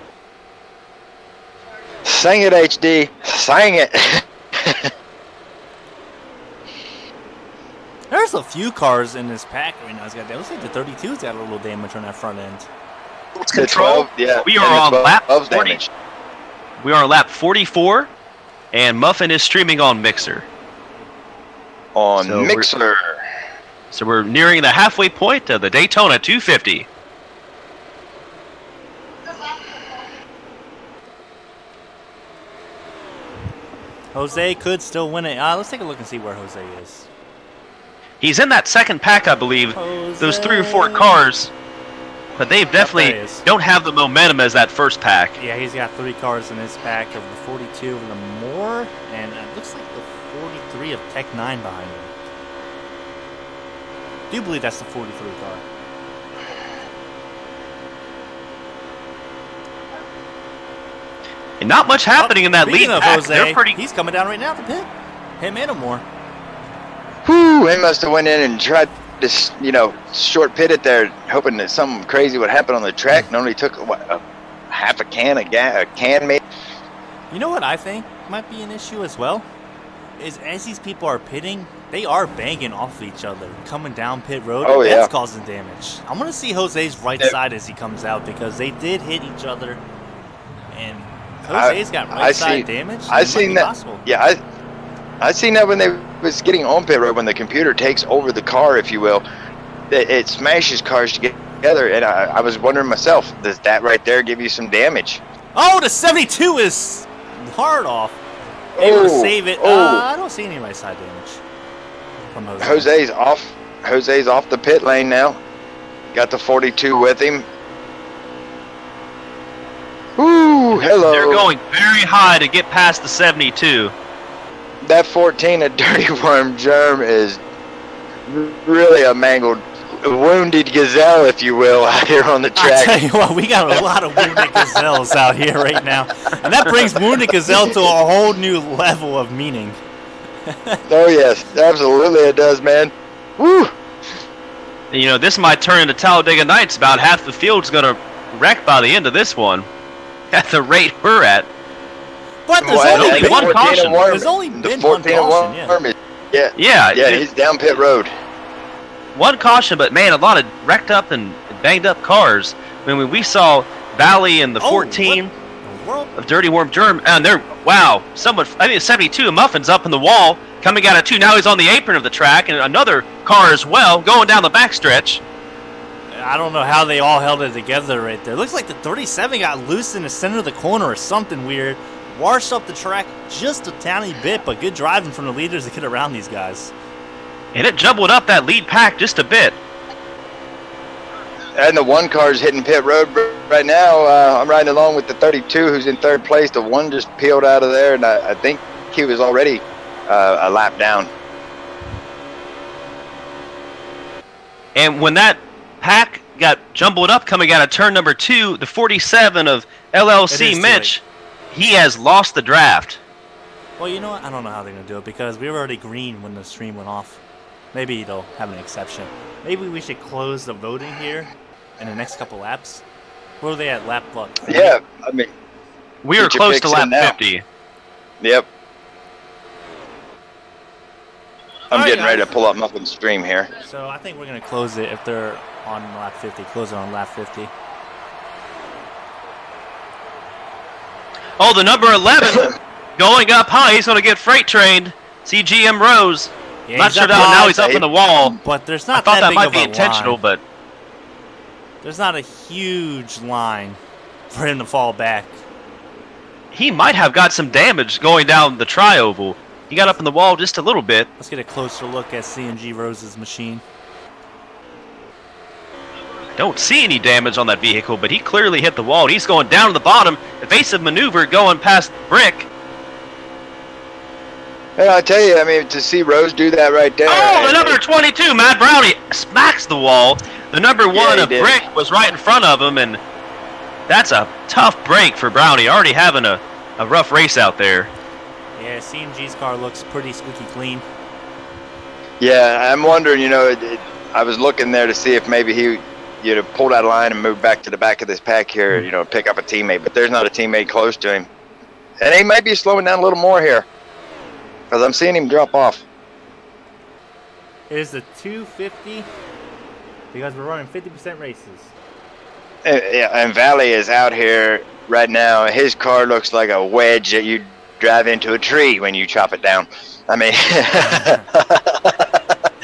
Sing it, HD. Sing it. There's a few cars in this pack right now. It's got, it looks like the 32's got a little damage on that front end. Control. 12, yeah. We are on lap 40. Damage. We are on lap 44, and Muffin is streaming on Mixer. Mixer. So we're nearing the halfway point of the Daytona 250. Jose could still win it. Let's take a look and see where Jose is. He's in that second pack, I believe. Jose. Those 3 or 4 cars, but they definitely don't have the momentum as that first pack. Yeah, he's got 3 cars in his pack of the 42 of the Moore, and it looks like the 43 of Tech 9 behind him. I do believe that's the 43 car. And not much happening in that lead pack. Jose, they're pretty. He's coming down right now to pit. Him and Moore. Whew, they must have went in and tried to, you know, short pit it there, hoping that something crazy would happen on the track, and only took, what, half a can, a can maybe? You know what I think might be an issue as well? Is as these people are pitting, they are banging off of each other, coming down pit road, oh, and yeah. that's causing damage. I'm going to see Jose's right side as he comes out, because they did hit each other, and Jose's got right side damage. I seen that. Possible. Yeah, I seen that when they was getting on pit road, when the computer takes over the car, if you will, it smashes cars together, and I was wondering myself, does that right there give you some damage? Oh, the 72 is hard off. Able to save it. I don't see any right side damage from Jose. Jose's off the pit lane now. Got the 42 with him. Ooh, hello. They're going very high to get past the 72. That 14 of Dirty Worm Germ is really a mangled, wounded gazelle, if you will, out here on the track. I tell you what, we got a lot of wounded gazelles out here right now, and that brings wounded gazelle to a whole new level of meaning. Oh yes, absolutely it does, man. Woo! You know, this might turn into Talladega Nights. About half the field's going to wreck by the end of this one, at the rate we're at. But there's only been one caution. There's only been one caution, yeah. He's down pit road. One caution, but man, a lot of wrecked up and banged up cars. I mean, when we saw Valley and the 14 of Dirty Worm Germ, and they're, wow, I think 72 of Muffin's up in the wall, coming out of 2. Now he's on the apron of the track, and another car as well, going down the backstretch. I don't know how they all held it together right there. Looks like the 37 got loose in the center of the corner or something weird. Washed up the track just a tiny bit, but good driving from the leaders to get around these guys. And it jumbled up that lead pack just a bit. And the 1 car's hitting pit road right now. I'm riding along with the 32 who's in 3rd place. The 1 just peeled out of there, and I think he was already a lap down. And when that pack got jumbled up coming out of turn number 2. The 47 of LLC Mitch, he has lost the draft. Well, you know what? I don't know how they're going to do it because we were already green when the stream went off. Maybe they'll have an exception. Maybe we should close the voting here in the next couple laps. Where are they at lap what? Yeah, I mean, we are close to lap 50. Yep. I'm All getting right, ready to pull up Muffin's stream here. So I think we're going to close it if they're on lap 50. Close it on lap 50. Oh, the number 11 going up high. He's going to get freight trained. CGM Rose. Yeah, Not sure now he's up in the wall. But there's not I thought that big might of be a intentional, line. but There's not a huge line for him to fall back. he might have got some damage going down the tri-oval. He got up in the wall just a little bit. Let's get a closer look at CNG Rose's machine. Don't see any damage on that vehicle, but he clearly hit the wall. He's going down to the bottom. Evasive maneuver going past Brick. Hey, I tell you, I mean, to see Rose do that right there. Oh, the number 22, Matt Brownie, smacks the wall. The number 1 of Brick was right in front of him, and that's a tough break for Brownie. Already having a rough race out there. Yeah, CNG's car looks pretty squeaky clean. Yeah, I'm wondering, you know, I was looking there to see if maybe he, you know, pulled out of line and moved back to the back of this pack here, you know, pick up a teammate. But there's not a teammate close to him. And he might be slowing down a little more here, because I'm seeing him drop off. It is the 250 because we're running 50% races. And Valley is out here right now. His car looks like a wedge that you drive into a tree when you chop it down. I mean,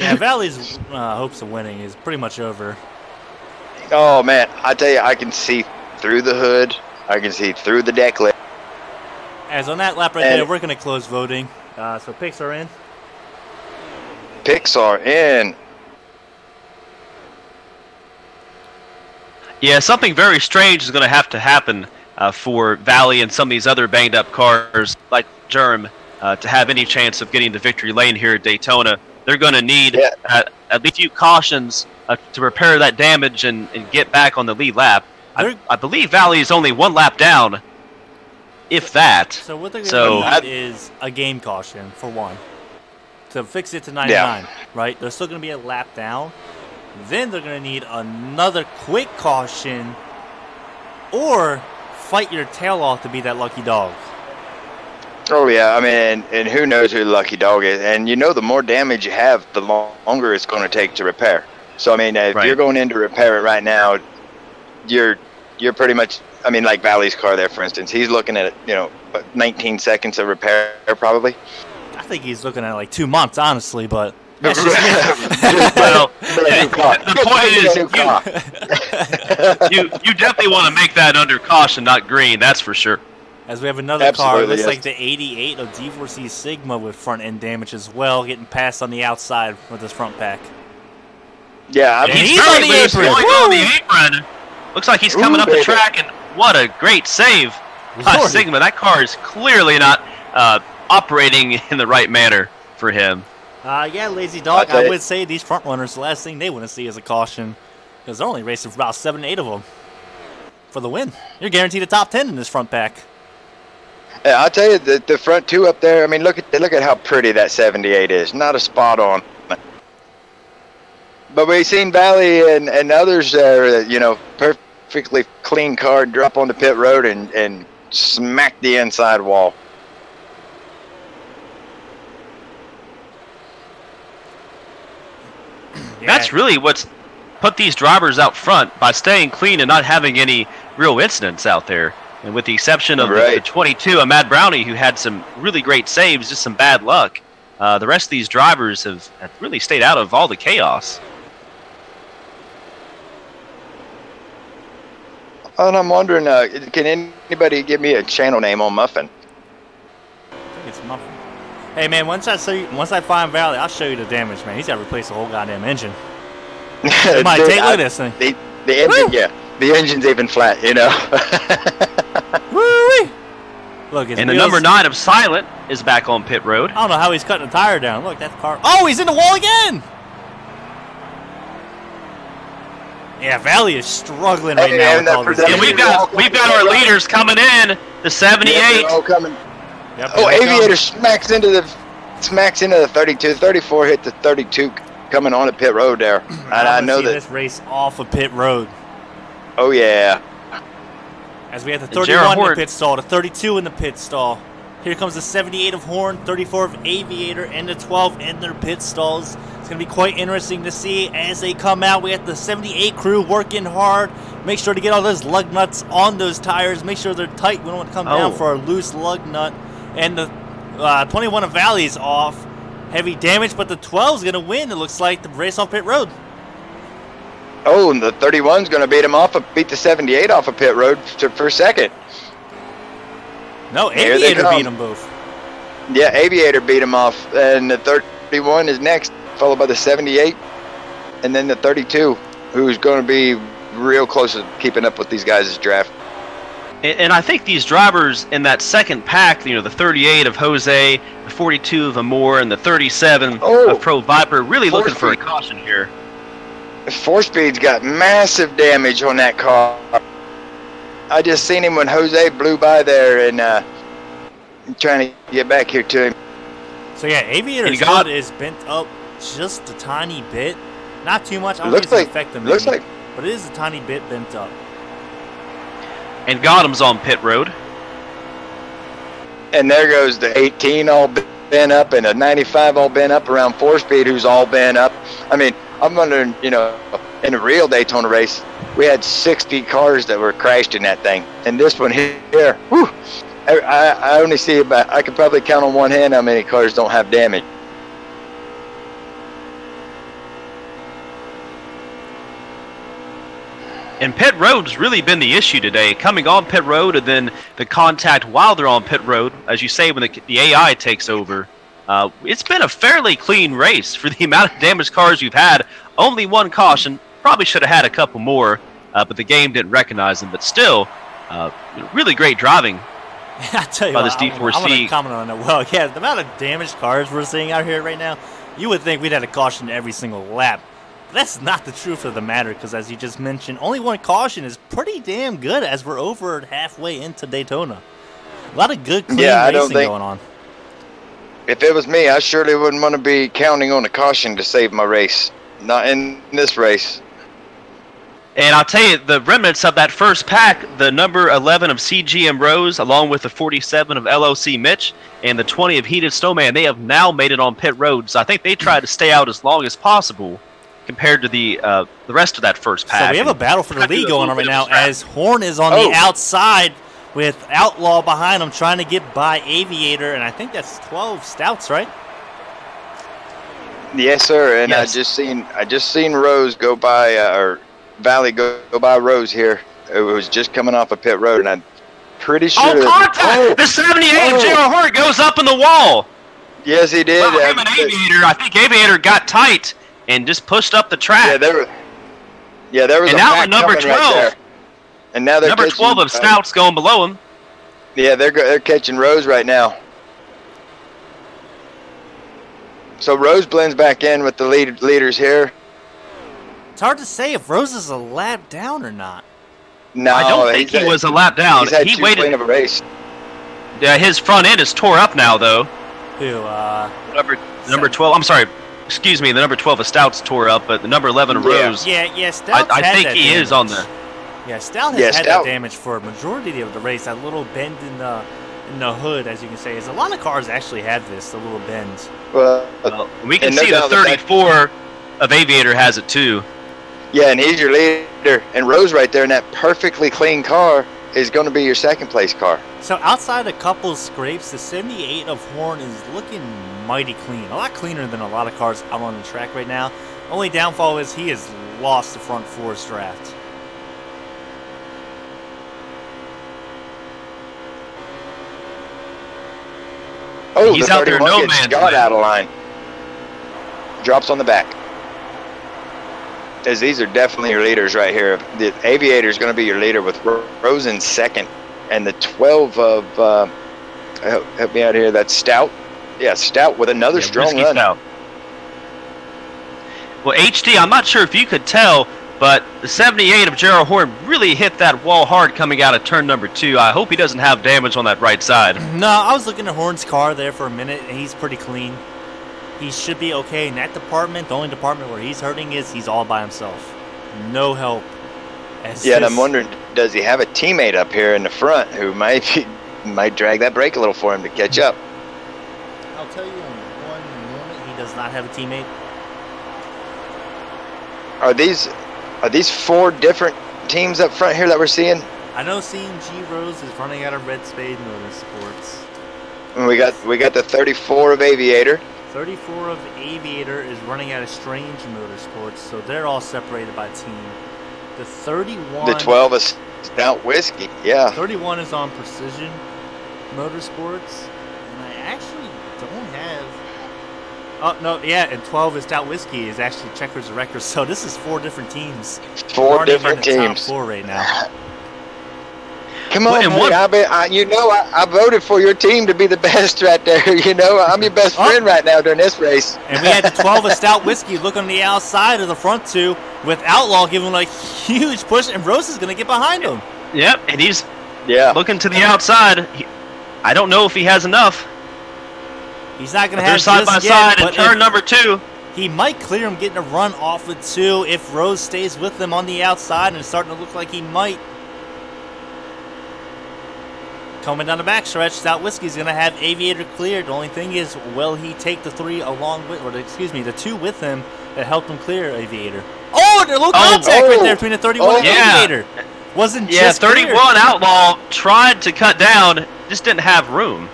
yeah, Valley's hopes of winning is pretty much over. Oh man, I tell you, I can see through the hood. I can see through the deck lid. As on that lap right there, we're going to close voting. So picks are in. Picks are in. Yeah, something very strange is going to happen for Valley and some of these other banged-up cars like Germ to have any chance of getting the victory lane here at Daytona. They're going to need at least a few cautions to repair that damage and get back on the lead lap. I believe Valley is only 1 lap down, if that. So what they're going to need is a game caution, for one, to fix it to 99, right? They're still going to be a lap down. Then they're going to need another quick caution or fight your tail off to be that lucky dog. Oh, yeah. I mean, and who knows who the lucky dog is. And, you know, the more damage you have, the longer it's going to take to repair. So, I mean, if you're going in to repair it right now, you're pretty much, I mean, like Valley's car there, for instance, he's looking at, you know, 19 seconds of repair probably. I think he's looking at like 2 months, honestly, but... Well, the point is, you definitely want to make that under caution, not green. That's for sure. As we have another car, it looks like the 88 of D4C Sigma with front end damage as well, getting passed on the outside with his front pack. Yeah, he's on the apron. On the apron. Looks like he's coming up the track, and what a great save by Sigma. That car is clearly not operating in the right manner for him. Yeah, lazy dog. I would say these front runners, the last thing they want to see is a caution, because they're only racing for about 7 to 8 of them for the win. You're guaranteed a top 10 in this front pack. Yeah, I'll tell you, the front 2 up there, I mean, look at how pretty that 78 is. Not a spot on. But we've seen Valley and others there, you know, perfectly clean car drop on the pit road and smack the inside wall. That's really what's put these drivers out front, by staying clean and not having any real incidents out there. And with the exception of the 22, a Matt Brownie, who had some really great saves, just some bad luck, the rest of these drivers have really stayed out of all the chaos. And I'm wondering, can anybody give me a channel name on Muffin? I think it's Muffin. Hey man, once I find Valley, I'll show you the damage, man. He's got to replace the whole goddamn engine. It might take, look at this thing. The engine, the engine's even flat, you know. Woo-wee! Look, and the number 9 of Silent is back on pit road. I don't know how he's cutting the tire down. Look, that car. Oh, he's in the wall again. Yeah, Valley is struggling right now with all these. And we've got our leaders coming in. The 78. Yeah, all coming. Yep, Oh, Aviator smacks into the 32. 34 hit the 32 coming on at pit road there. And I know that this race off of pit road. Oh yeah. As we have the 31 in the pit stall, the 32 in the pit stall. Here comes the 78 of Horn, 34 of Aviator, and the 12 in their pit stalls. It's going to be quite interesting to see as they come out. We have the 78 crew working hard. Make sure to get all those lug nuts on those tires. Make sure they're tight. We don't want to come down for a loose lug nut. And the 21 of Valley's off. Heavy damage, but the 12 is going to win. It looks like the race off pit road. Oh, and the 31's going to beat the 78 off of pit road for second. No, Aviator beat them both. Yeah, Aviator beat him off. And the 31 is next, followed by the 78. And then the 32, who's going to be real close to keeping up with these guys' draft. And I think these drivers in that second pack, you know, the 38 of Jose, the 42 of Amore, and the 37 of Pro Viper, really looking for a caution here. 4Speed's got massive damage on that car. I just seen him when Jose blew by there and trying to get back here to him. So yeah, Aviator's hood is bent up just a tiny bit. Not too much. I don't think it's going to affect them. But it is a tiny bit bent up. And Gotham's on pit road. And there goes the 18 all bent up and a 95 all bent up around 4Speed who's all bent up. I mean, I'm wondering, you know, in a real Daytona race, we had 60 cars that were crashed in that thing. And this one here, whew, I only see about, I could probably count on one hand how many cars don't have damage. And pit road's really been the issue today. Coming on pit road and then the contact while they're on pit road, as you say, when the AI takes over. It's been a fairly clean race for the amount of damaged cars we've had. Only one caution. Probably should have had a couple more, but the game didn't recognize them. But still, really great driving I tell you by what, this D4C. I'm going to comment on that. Well, yeah, the amount of damaged cars we're seeing out here right now, you would think we'd had a caution every single lap. But that's not the truth of the matter, because as you just mentioned, only one caution is pretty damn good as we're over halfway into Daytona. A lot of good, clean racing going on. If it was me, I surely wouldn't want to be counting on a caution to save my race. Not in this race. And I'll tell you, the remnants of that first pack, the number 11 of CGM Rose, along with the 47 of LOC Mitch, and the 20 of Heated Snowman, they have now made it on pit road. So I think they tried to stay out as long as possible compared to the rest of that first pack. So we have a battle for the lead going on right now as Horn is on the outside with Outlaw behind him trying to get by Aviator, and I think that's 12 Stouts, right? Yes, sir. And yes. I just seen Rose go by, or Valley go by Rose here. It was just coming off a pit road, and I'm pretty sure. Oh, contact! The 78 of J.R. Hort goes up in the wall. Yes, he did. Well, him and Aviator. I think Aviator got tight and just pushed up the track. Yeah, there was. And a now pack number coming 12. right there. And now they're number catching, 12 of Stouts going below him. Yeah, they're catching Rose right now. So Rose blends back in with the leaders here. It's hard to say if Rose is a lap down or not. No, I don't think he was a lap down. He's had he too waited. clean of a race. Yeah, his front end is tore up now, though. Who? Number 12. I'm sorry. Excuse me. The number 12 of Stouts tore up, but the number 11 of Rose. Yeah. Stout. I think he is on the. Yeah, Stout has had that damage for a majority of the race. That little bend in the hood, as you can say, is a lot of cars actually have this, the little bends. Well, we can see the 34 of Aviator has it too. Yeah, and he's your leader. And Rose right there in that perfectly clean car is going to be your second place car. So outside a couple scrapes, the 78 of Horn is looking mighty clean. A lot cleaner than a lot of cars out on the track right now. Only downfall is he has lost the front fours draft. Oh, he's the out there, no man. Scott out of line. Drops on the back. As these are definitely your leaders right here. The Aviator is going to be your leader with Rose in second. And the 12 of, help me out here, that's Stout. Yeah, Stout with another strong run. Stout. Well, HD, I'm not sure if you could tell, But the 78 of Gerald Horn really hit that wall hard coming out of turn number 2. I hope he doesn't have damage on that right side. No, I was looking at Horn's car there for a minute, and he's pretty clean. He should be okay in that department. The only department where he's hurting is he's all by himself. No help. Yeah, and I'm wondering, does he have a teammate up here in the front who might drag that brake a little for him to catch up? I'll tell you in one moment, he does not have a teammate. Are these 4 different teams up front here that we're seeing? I know C&G Rose is running out of Red Spade Motorsports. And we got the 34 of Aviator. 34 of Aviator is running out of Strange Motorsports, so they're all separated by team. The 31... The 12 is Stout Whiskey, yeah. 31 is on Precision Motorsports, and I actually don't have... Oh, no, yeah, and 12 is Stout Whiskey is actually Checkers the Wrecker, so this is 4 different teams. 4 different teams. Top 4 right now. Come on, I voted for your team to be the best right there. You know, I'm your best friend right now during this race. And we had the 12 of Stout Whiskey look on the outside of the front 2 with Outlaw giving him a huge push, and Rose is going to get behind him. Yep, and he's looking to the outside. I don't know if he has enough. He's not going to have side by side in turn number 2. He might clear him getting a run off of 2 if Rose stays with him on the outside, and it's starting to look like he might. Coming down the backstretch, Stout Whiskey's going to have Aviator cleared. The only thing is, will he take the 3 along with, or the 2 with him that helped him clear Aviator? Oh, there's a little contact right there between the 31 and Aviator. Wasn't just 31 clear. Outlaw tried to cut down, just didn't have room.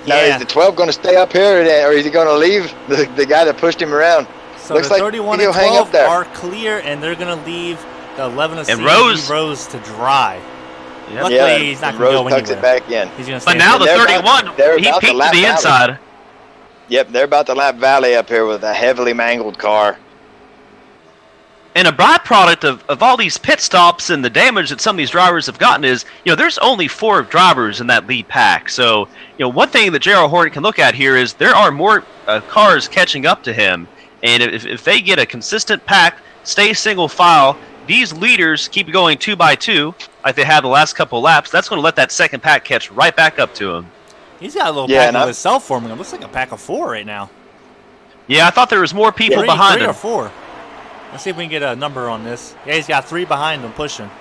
Now, is the 12 going to stay up here, or is he going to leave the guy that pushed him around? So Looks the like 31 and 12 are clear, and they're going to leave the 11 of Rose to dry. Yep. Luckily, he's not going to go anywhere. Tucks it back in. He's going to stay. But now the 31, he peeked to the inside. Yep, they're about to lap Valley up here with a heavily mangled car. And a byproduct of all these pit stops and the damage that some of these drivers have gotten is, there's only 4 drivers in that lead pack. So, one thing that Gerald Horn can look at here is there are more cars catching up to him. And if they get a consistent pack, stay single file, these leaders keep going 2 by 2, like they had the last couple of laps, that's going to let that second pack catch right back up to him. He's got a little pack of himself forming. It looks like a pack of 4 right now. Yeah, I thought there was more people behind him. 3 or 4. Let's see if we can get a number on this. Yeah, he's got 3 behind him pushing.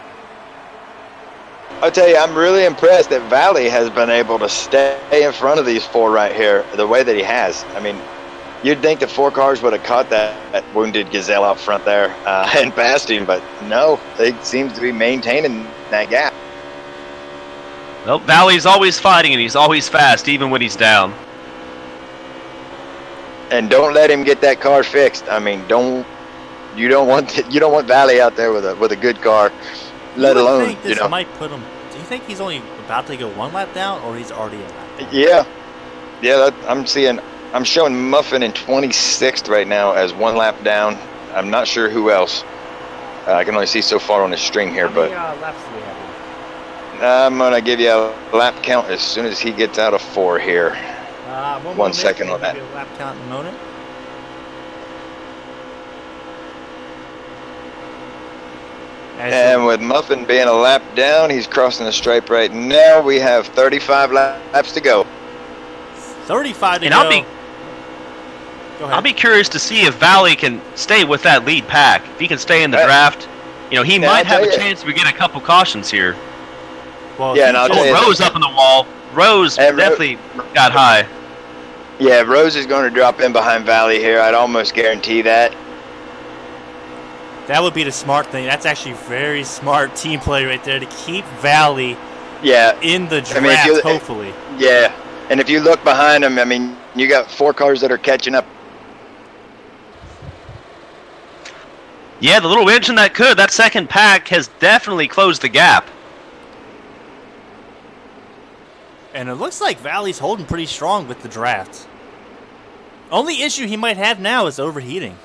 I'll tell you, I'm really impressed that Valley has been able to stay in front of these 4 right here the way that he has. I mean, you'd think the 4 cars would have caught that wounded gazelle out front there and passed him, but no, they seem to be maintaining that gap. Well, Valley's always fighting, and he's always fast, even when he's down. And don't let him get that car fixed. I mean, you don't want Valley out there with a good car, let alone this might put him. Do you think he's only about to go 1 lap down, or he's already a lap down? Yeah. I'm showing Muffin in 26th right now as 1 lap down. I'm not sure who else. I can only see so far on the string here, but laps do we have? I'm gonna give you a lap count as soon as he gets out of 4 here. 1 second on that. Give you a lap count in a moment. And with Muffin being a lap down, he's crossing the stripe right now. We have 35 laps to go. 35 to go. I'll be curious to see if Valley can stay with that lead pack. If he can stay in the draft, he might have a chance to get a couple cautions here. Well, yeah, and I'll tell you, Rose up on the wall. Rose definitely got high. Yeah, Rose is going to drop in behind Valley here. I'd almost guarantee that. That would be the smart thing. That's actually very smart team play right there to keep Valley in the draft, hopefully. Yeah, and if you look behind him, I mean, you got 4 cars that are catching up. Yeah, the little engine that second pack has definitely closed the gap. And it looks like Valley's holding pretty strong with the draft. Only issue he might have now is overheating.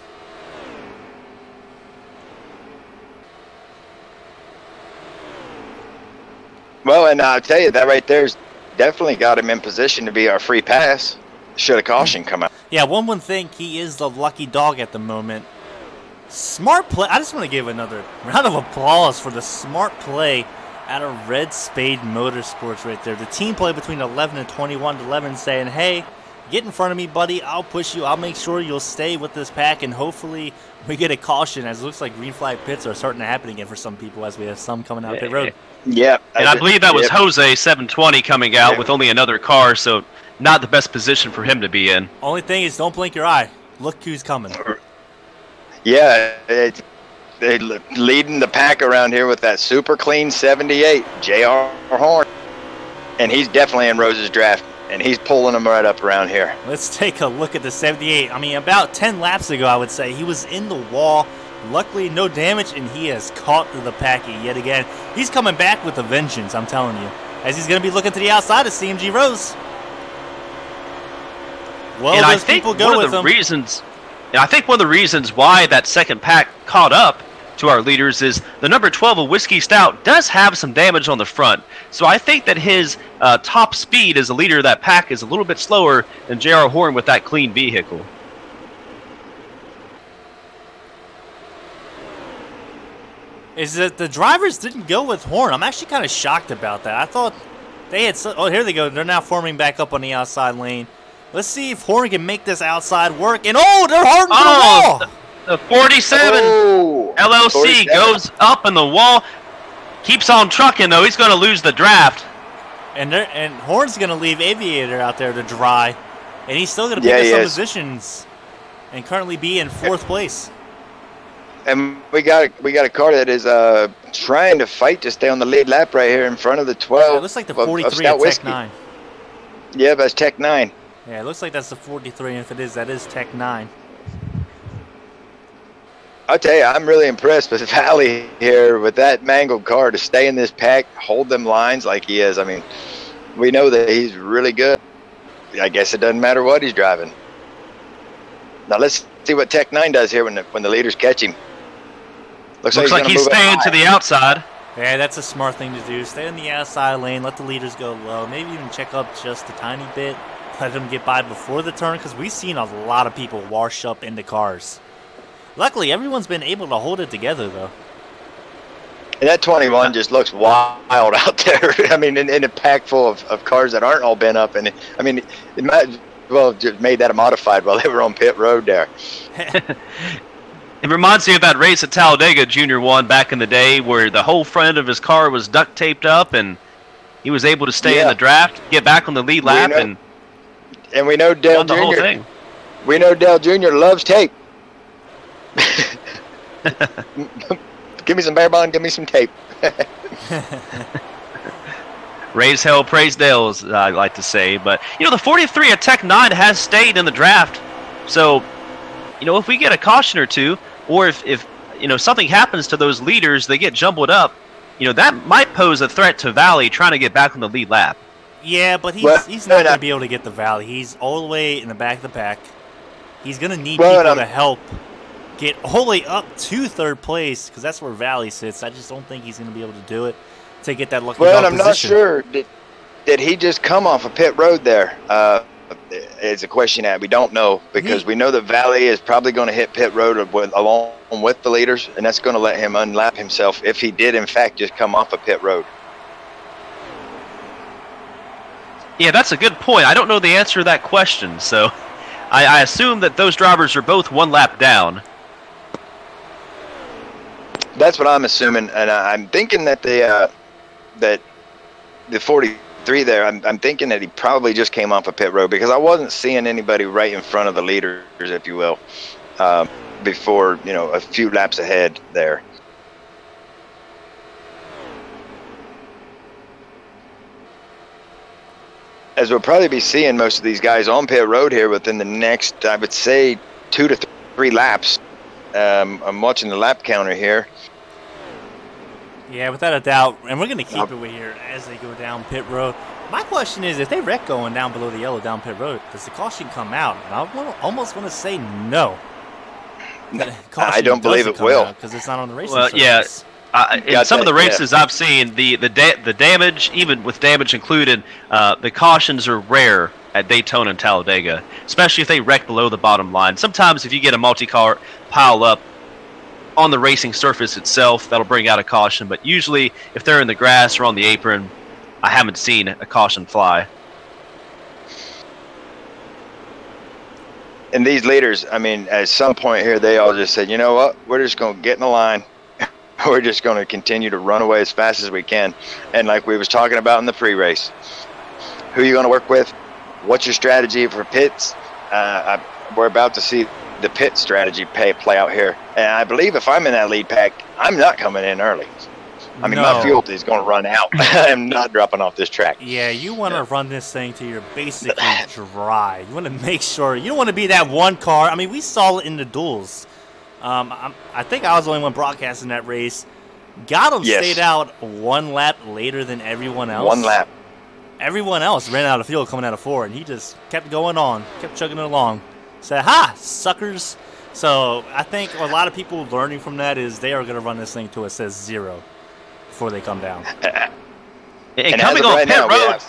Well, and I'll tell you, that right there's definitely got him in position to be our free pass. Should a caution come out. Yeah, one would think he is the lucky dog at the moment. Smart play. I just want to give another round of applause for the smart play out of Red Spade Motorsports right there. The team play between 11 and 21. 11 saying, hey, get in front of me, buddy. I'll push you. I'll make sure you'll stay with this pack, and hopefully we get a caution, as it looks like green flag pits are starting to happen again for some people, as we have some coming out pit road. Yeah. And I believe that was Jose 720 coming out with only another car, so not the best position for him to be in. Only thing is, don't blink your eye. Look who's coming. Yeah, they're leading the pack around here with that super clean 78, J.R. Horn. And he's definitely in Rose's draft, and he's pulling them right up around here. Let's take a look at the 78. I mean, about 10 laps ago, I would say, he was in the wall. Luckily, no damage, and he has caught the pack yet again. He's coming back with a vengeance, I'm telling you, as he's going to be looking to the outside of CMG Rose. Well, and those I think people go one with of the him. reasons, and I think one of the reasons why that second pack caught up to our leaders is the number 12 of Whiskey Stout does have some damage on the front. So I think that his top speed as a leader of that pack is a little bit slower than J.R. Horn with that clean vehicle. Is that the drivers didn't go with Horn. I'm actually kind of shocked about that. I thought they had... Oh, here they go. They're now forming back up on the outside lane. Let's see if Horn can make this outside work. And oh, they're hard into the wall. The 47 LLC 47. goes up in the wall. Keeps on trucking, though. He's going to lose the draft. And Horn's going to leave Aviator out there to dry. And he's still going to pick up some positions and currently be in 4th place. And we got a car that is trying to fight to stay on the lead lap right here in front of the 12. It looks like the 43 at Tech 9. Yeah, that's Tech 9. Yeah, it looks like that's the 43, and if it is, that is Tech 9. I'll tell you, I'm really impressed with Valley here with that mangled car to stay in this pack, hold them lines like he is. I mean, we know that he's really good. I guess it doesn't matter what he's driving. Now let's see what Tech 9 does here when the leaders catch him. Looks like he's staying to the outside. Yeah, that's a smart thing to do. Stay in the outside lane, let the leaders go low. Maybe even check up just a tiny bit. Let them get by before the turn, because we've seen a lot of people wash up into cars. Luckily, everyone's been able to hold it together, though. And that 21 just looks wild out there. I mean, in a pack full of cars that aren't all bent up. And I mean, it might well just made that a modified while they were on pit road there. It reminds me of that race at Talladega Junior won back in the day where the whole front of his car was duct taped up and he was able to stay in the draft, get back on the lead lap, and we know Dale Jr. Whole thing. We know Dale Jr. loves tape. Give me some bear bond, give me some tape. Raise hell, praise Dale, as I like to say. But, you know, the 43 at Tech 9 has stayed in the draft. So, you know, if we get a caution or two, or if you know, something happens to those leaders, they get jumbled up, you know, that might pose a threat to Valley trying to get back on the lead lap. Yeah, but he's not going to be able to get the Valley. He's all the way in the back of the pack. He's going to need people to help get all the way up to 3rd place, because that's where Valley sits. I just don't think he's going to be able to do it to get that lucky dog position. Not sure. Did he just come off a pit road there? It's a question that we don't know, because we know that Valley is probably going to hit pit road along with the leaders, and that's going to let him unlap himself if he did, in fact, just come off a pit road. Yeah, that's a good point. I don't know the answer to that question, so I assume that those drivers are both 1 lap down. That's what I'm assuming, and I'm thinking that the 43 there, I'm thinking that he probably just came off a pit road, because I wasn't seeing anybody right in front of the leaders, if you will, before, you know, a few laps ahead there. As we'll probably be seeing most of these guys on pit road here within the next, I would say, 2 to 3 laps. I'm watching the lap counter here. Yeah, without a doubt. And we're going to keep it here as they go down pit road. My question is, if they wreck going down below the yellow down pit road, does the caution come out? And I almost want to say no. I don't believe it will, because it's not on the racing surface. Yeah. In some of the races I've seen, the damage, even with damage included, the cautions are rare at Daytona and Talladega, especially if they wreck below the bottom line. Sometimes if you get a multi-car pile up, on the racing surface itself, that'll bring out a caution. But usually, if they're in the grass or on the apron, I haven't seen a caution fly. And these leaders, I mean, at some point here, they all just said, you know what, we're just going to get in the line. We're just going to continue to run away as fast as we can. And like we was talking about in the pre-race, who are you going to work with? What's your strategy for pits? We're about to see the pit strategy play out here. And I believe if I'm in that lead pack, I'm not coming in early. I mean, my fuel is going to run out. I'm not dropping off this track. Yeah, you want to run this thing till you're basically dry. You want to make sure. You don't want to be that one car. I mean, we saw it in the duels. I think I was the only one broadcasting that race. Got him stayed out one lap later than everyone else. One lap. Everyone else ran out of fuel coming out of 4, and he just kept going on, kept chugging it along. Said, ha, suckers. So I think a lot of people learning from that is they are going to run this thing till it says 0 before they come down. And coming on pit road,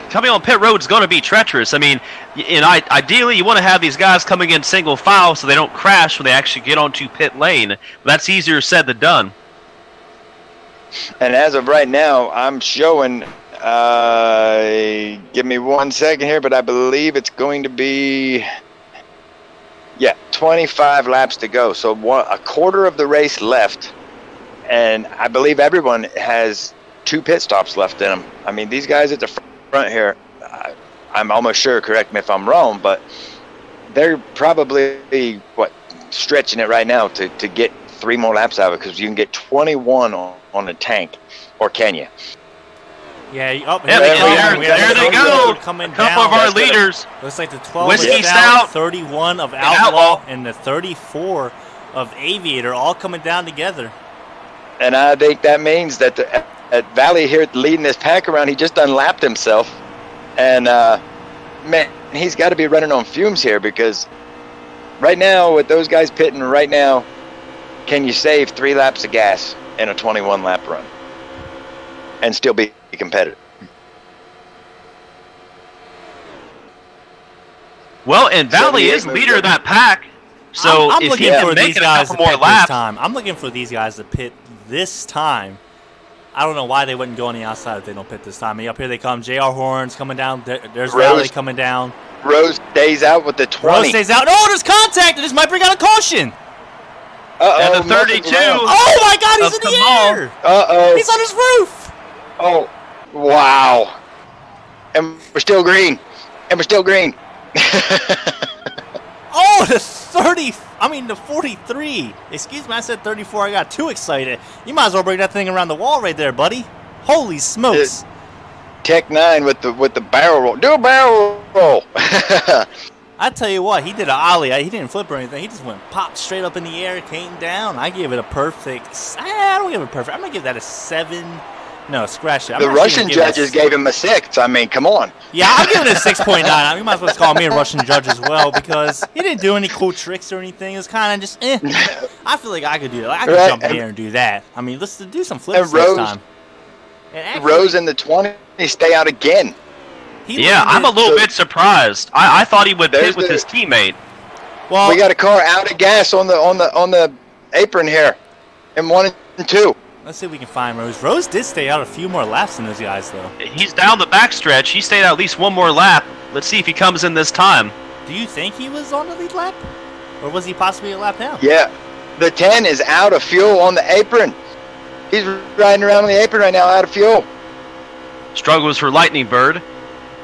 coming on pit road is going to be treacherous. I mean, ideally you want to have these guys coming in single file so they don't crash when they actually get onto pit lane. But that's easier said than done. And as of right now, I'm showing. Give me 1 second here, but I believe it's going to be 25 laps to go. So a quarter of the race left. And I believe everyone has 2 pit stops left in them. I mean, these guys at the front here, I'm almost sure, correct me if I'm wrong, but they're probably, stretching it right now to get 3 more laps out of it, because you can get 21 on the tank, or can you? Yeah, there they go. Coming a couple down. of our leaders. Looks like the 12 Whiskey of Stout, 31 of Outlaw, and the 34 of Aviator all coming down together. And I think that means that at Valley here leading this pack around, he just unlapped himself. And, man, he's got to be running on fumes here, because right now, with those guys pitting right now, can you save 3 laps of gas in a 21-lap run and still be competitive? Well, and Valley is leader of that pack. So I'm if looking he for can make these it a guys couple to more pit laps, this time. I'm looking for these guys to pit this time. I don't know why they wouldn't go on the outside if they don't pit this time. I mean, up here they come. JR Horns coming down. There's Valley coming down. Rose stays out with the 20. Rose stays out. Oh, there's contact. This might bring out a caution. And the 32. Oh, my God. He's in the air. Uh-oh. He's on his roof. Oh, wow. And we're still green. And we're still green. Oh, the 43. Excuse me, I said 34. I got too excited. You might as well bring that thing around the wall right there, buddy. Holy smokes. Tech 9 with the barrel roll. Do a barrel roll. I tell you what, he did an ollie. He didn't flip or anything. He just went popped straight up in the air, came down. I give it a perfect. I don't give it a perfect. I'm going to give that a 7. No, scratch it. The Russian judges gave him a 6. I mean, come on. Yeah, I'm giving it a 6.9. I mean, you might as well call me a Russian judge as well, because he didn't do any cool tricks or anything. It was kind of just, I feel like I could do that. I could jump in here and do that. I mean, let's do some flips this time. Actually, Rose in the 20 stay out again. Yeah, I'm a little bit surprised. I thought he would pit with his teammate. Well, we got a car out of gas on the apron here, in 1 and 2. Let's see if we can find Rose. Rose did stay out a few more laps than those guys, though. He's down the backstretch. He stayed out at least 1 more lap. Let's see if he comes in this time. Do you think he was on the lead lap? Or was he possibly a lap down? Yeah. The 10 is out of fuel on the apron. He's riding around on the apron right now out of fuel. Struggles for Lightning Bird.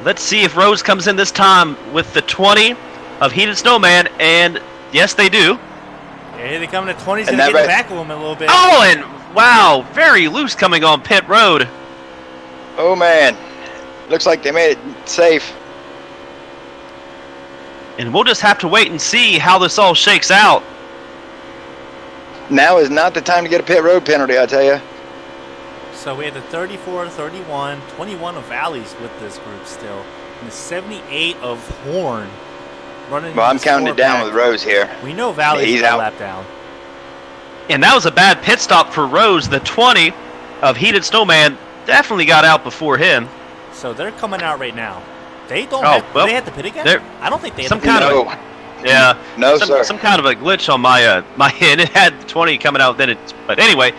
Let's see if Rose comes in this time with the 20 of Heated Snowman. And yes, they do. Yeah, here they come in the 20s. He's going to get back of him a little bit. Oh, and wow, very loose coming on pit road. Oh, man. Looks like they made it safe. And we'll just have to wait and see how this all shakes out. Now is not the time to get a pit road penalty, I tell you. So we had the 34, 31, 21 of Valleys with this group still. And the 78 of Horn running. Well, I'm counting it down with Rose here. We know Valley's a lap down. And that was a bad pit stop for Rose. The 20 of Heated Snowman definitely got out before him. So they're coming out right now. They don't. Do they have to pit again? I don't think they have to pit. Yeah. No, sir. Some kind of a glitch on my my end. It had 20 coming out. But anyway,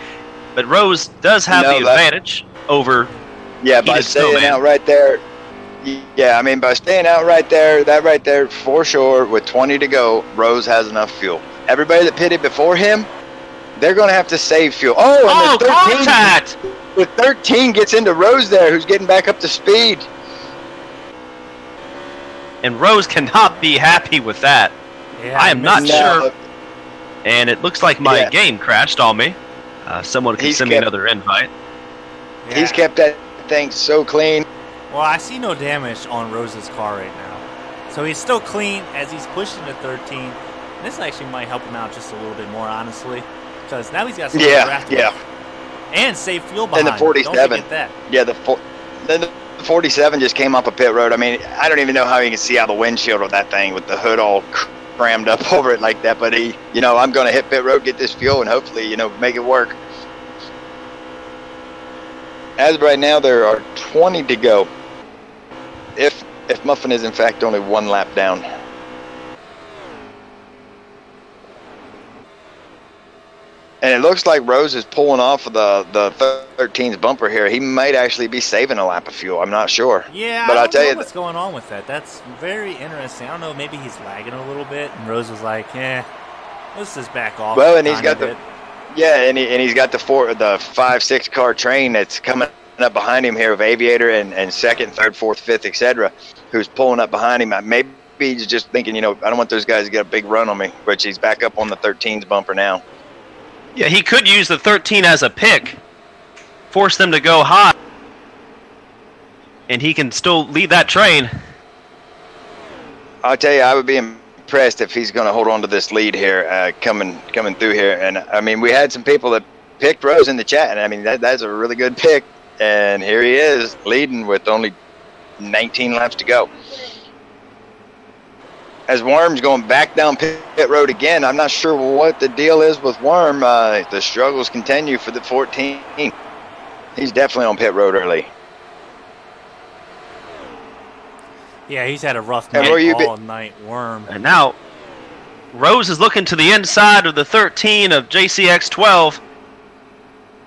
but Rose does have the advantage over. Yeah, by staying out right there. Yeah, I mean, by staying out right there, that right there, for sure, with 20 to go, Rose has enough fuel. Everybody that pitted before him, they're going to have to save fuel. Oh, and contact! The 13 gets into Rose there, who's getting back up to speed. And Rose cannot be happy with that. Yeah, I am not sure. And it looks like my game crashed on me. Someone can send me another invite. Yeah. He's kept that thing so clean. Well, I see no damage on Rose's car right now. So he's still clean as he's pushing the 13. And this actually might help him out just a little bit more, honestly. Because now he's got some draft left. And save fuel behind. And the 47. Don't forget that. Yeah, the 47 just came up a pit road. I mean, I don't even know how you can see out the windshield of that thing with the hood all crammed up over it like that. But I'm going to hit pit road, get this fuel, and hopefully, make it work. As of right now, there are 20 to go. If Muffin is in fact only one lap down. And it looks like Rose is pulling off of the 13's bumper here. He might actually be saving a lap of fuel. I'm not sure. Yeah, but I don't know what's going on with that. That's very interesting. I don't know. Maybe he's lagging a little bit, and Rose was like, let's just back off. Well, and he's got and he's got the 5-6 car train that's coming up behind him here of Aviator and second, third, fourth, fifth, etc., who's pulling up behind him. Maybe he's just thinking, I don't want those guys to get a big run on me, which he's back up on the 13's bumper now. Yeah, he could use the 13 as a pick, force them to go high, and he can still lead that train. I'll tell you, I would be impressed if he's going to hold on to this lead here, coming through here. And I mean, we had some people that picked Rose in the chat, and I mean that's a really good pick. And here he is, leading with only 19 laps to go. As Worm's going back down pit road again, I'm not sure what the deal is with Worm. The struggles continue for the 14. He's definitely on pit road early. Yeah, he's had a rough night all night, Worm. And now, Rose is looking to the inside of the 13 of JCX12.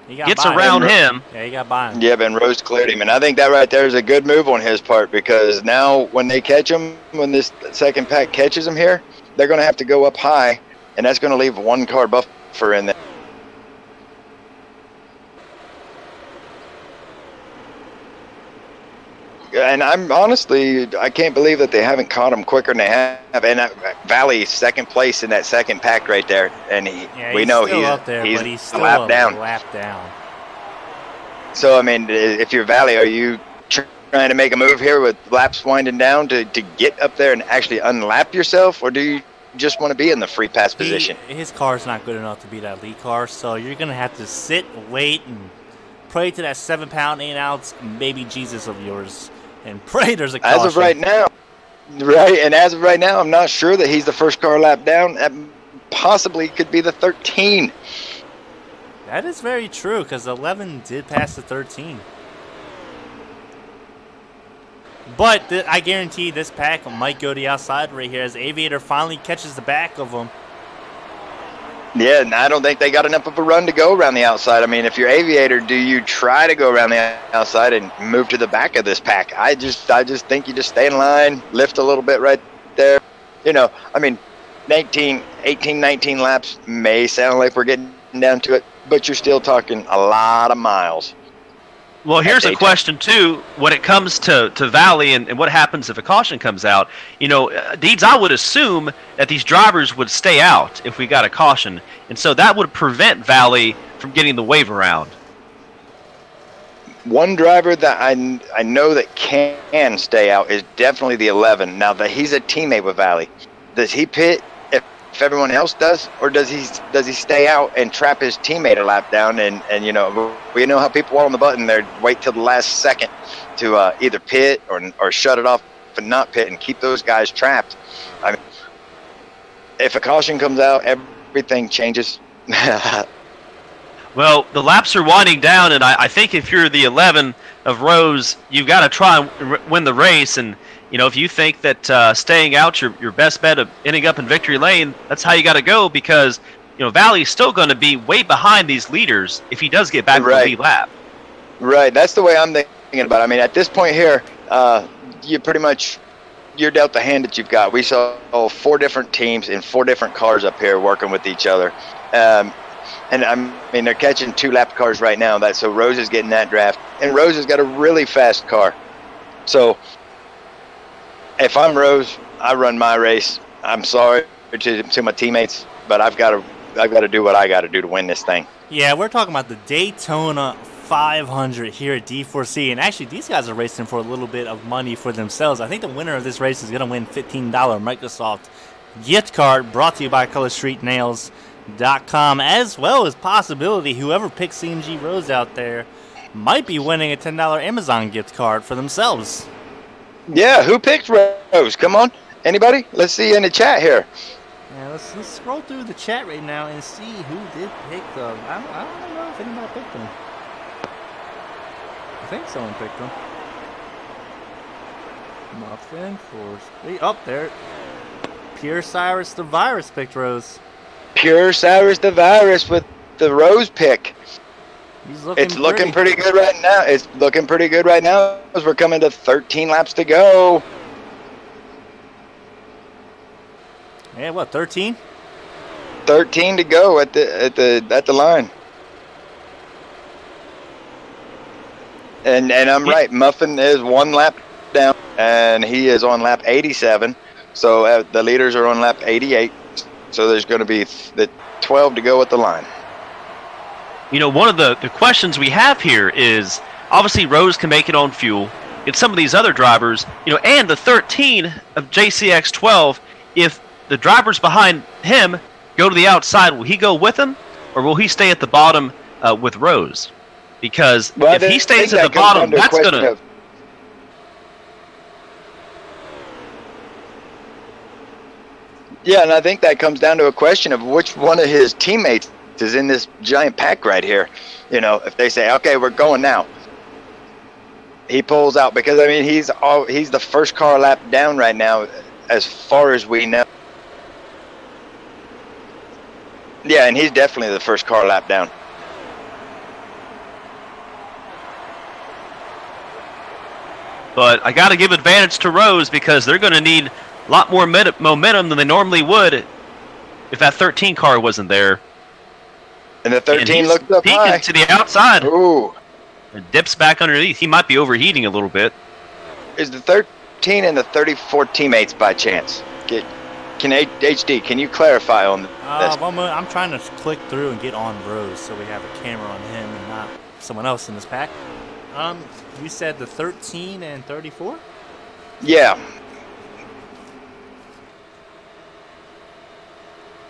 Gets around him. Yeah, he got by him. Yeah, and Rose cleared him. And I think that right there is a good move on his part, because now when they catch him, when this second pack catches him here, they're going to have to go up high, and that's going to leave one car buffer in there. And I can't believe that they haven't caught him quicker than they have. And Valley, second place in that second pack right there. And we know he's up there, but he's still a lap down. So, I mean, if you're Valley, are you trying to make a move here with laps winding down to get up there and actually unlap yourself? Or do you just want to be in the free pass position? His car's not good enough to be that lead car. So you're going to have to sit, wait, and pray to that 7-pound 8-ounce baby Jesus of yours. And pray there's a caution. As of right now, I'm not sure that he's the first car lap down. That possibly could be the 13. That is very true, because 11 did pass the 13. But I guarantee this pack might go to the outside right here as Aviator finally catches the back of him. Yeah, and I don't think they got enough of a run to go around the outside. I mean, if you're Aviator, do you try to go around the outside and move to the back of this pack? I just think you just stay in line, lift a little bit right there. I mean, 18, 19 laps may sound like we're getting down to it, but you're still talking a lot of miles. Well, here's a question, too, when it comes to Valley and what happens if a caution comes out. Deeds, I would assume that these drivers would stay out if we got a caution, and so that would prevent Valley from getting the wave around. One driver that I know that can stay out is definitely the 11. Now, that he's a teammate with Valley. Does he pit if everyone else does, or does he stay out and trap his teammate a lap down? And we know how people are on the button. They wait till the last second to either pit or shut it off and not pit and keep those guys trapped. I mean, if a caution comes out, everything changes. Well, the laps are winding down, and I think if you're the 11 of Rose, you've got to try and win the race. And You know, if you think that staying out your best bet of ending up in victory lane, that's how you got to go because, you know, Valley's still going to be way behind these leaders if he does get back to the lead lap. Right. That's the way I'm thinking about it. I mean, at this point here, you're dealt the hand that you've got. We saw 4 different teams in 4 different cars up here working with each other. And I mean, they're catching 2-lap cars right now. So Rose is getting that draft. And Rose has got a really fast car. So if I'm Rose, I run my race. I'm sorry to my teammates, but I've got to do what I got to do to win this thing. Yeah, we're talking about the Daytona 500 here at D4C, and actually these guys are racing for a little bit of money for themselves. I think the winner of this race is going to win $15 Microsoft gift card brought to you by ColorStreetNails.com, as well as possibility whoever picks CMG Rose out there might be winning a $10 Amazon gift card for themselves. Yeah, who picked Rose? Come on. Anybody? Let's see in the chat here. Yeah, let's scroll through the chat right now and see who did pick them. I don't know if anybody picked them. I think someone picked them. Nothing for speed. Up there. Pure Cyrus the Virus picked Rose. Pure Cyrus the Virus with the Rose pick. It's looking pretty good right now. It's looking pretty good right now as we're coming to 13 laps to go. Yeah, what, 13? 13 to go at the line. And I'm right. Muffin is 1 lap down, and he is on lap 87. So the leaders are on lap 88. So there's going to be the 12 to go at the line. You know, one of the questions we have here is, obviously Rose can make it on fuel. It's some of these other drivers, you know, and the 13 of JCX12, if the drivers behind him go to the outside, will he go with them, or will he stay at the bottom with Rose? Because if he stays at the bottom, that's going to... Yeah, and I think that comes down to a question of which one of his teammates is in this giant pack right here. You know, if they say, okay, we're going now, he pulls out, because I mean he's the first car lap down right now as far as we know. Yeah, and he's definitely the first car lap down. But I got to give advantage to Rose because they're going to need a lot more momentum than they normally would if that 13 car wasn't there. And the 13 looked up high. To the outside. Ooh. It dips back underneath. He might be overheating a little bit. Is the 13 and the 34 teammates by chance? HD, can you clarify on this? I'm trying to click through and get on Rose so we have a camera on him and not someone else in this pack. You said the 13 and 34? Yeah.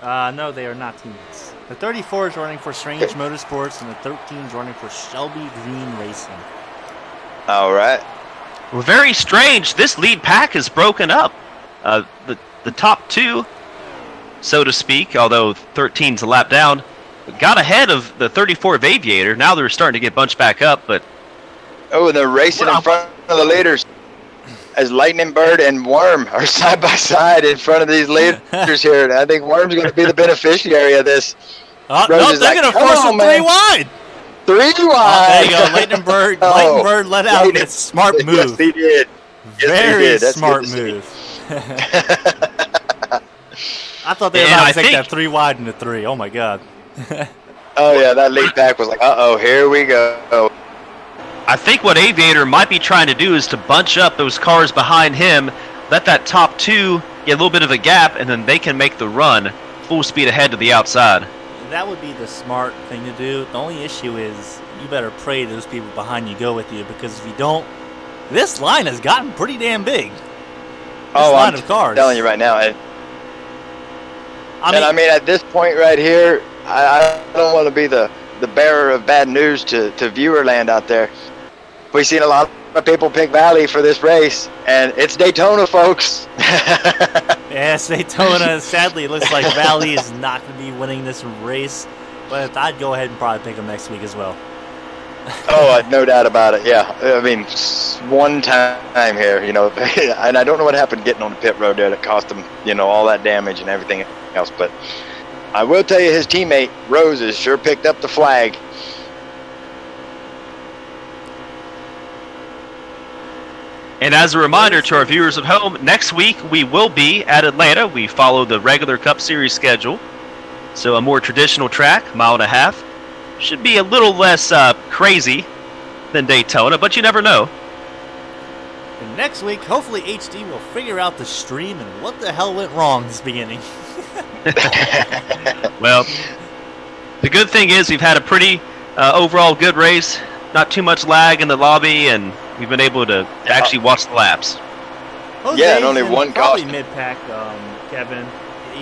No, they are not teammates. The 34 is running for Strange Motorsports, and the 13 is running for Shelby Green Racing. All right. Well, very strange. This lead pack is broken up. The top 2, so to speak, although 13's a lap down, got ahead of the 34 of Aviator. Now they're starting to get bunched back up, but... Oh, and they're racing in front of the leaders. As Lightning Bird and Worm are side by side in front of these leaders here. I think Worm's going to be the beneficiary of this. No, they're going to force him 3 wide. 3 wide. There you go. Lightning Bird. Lightning Bird let out a smart move. Yes, he did. Very smart move. I thought they were about to take that 3 wide into 3. Oh, my God. Oh, yeah. That lead pack was like, uh-oh, here we go. I think what Aviator might be trying to do is to bunch up those cars behind him, let that top 2 get a little bit of a gap, and then they can make the run full speed ahead to the outside. That would be the smart thing to do. The only issue is you better pray those people behind you go with you, because if you don't, this line has gotten pretty damn big. Line of cars. I'm telling you right now. I mean, at this point right here, I don't want to be the bearer of bad news to viewerland out there. We've seen a lot of people pick Valley for this race, and it's Daytona, folks. Yes, Daytona. Sadly, it looks like Valley is not going to be winning this race, but I'd go ahead and probably pick them next week as well. Oh, no doubt about it. Yeah, I mean, one time here, you know, and I don't know what happened getting on the pit road there that cost him, you know, all that damage and everything else. But I will tell you, his teammate Rose has sure picked up the flag. And as a reminder to our viewers at home, next week we will be at Atlanta. We follow the regular Cup Series schedule. So a more traditional track, 1.5 miles. Should be a little less crazy than Daytona, but you never know. And next week, hopefully HD will figure out the stream and what the hell went wrong this beginning. Well, the good thing is we've had a pretty overall good race. Not too much lag in the lobby, and we've been able to actually watch the laps. Yeah, and only one probably caution. mid-pack, Kevin.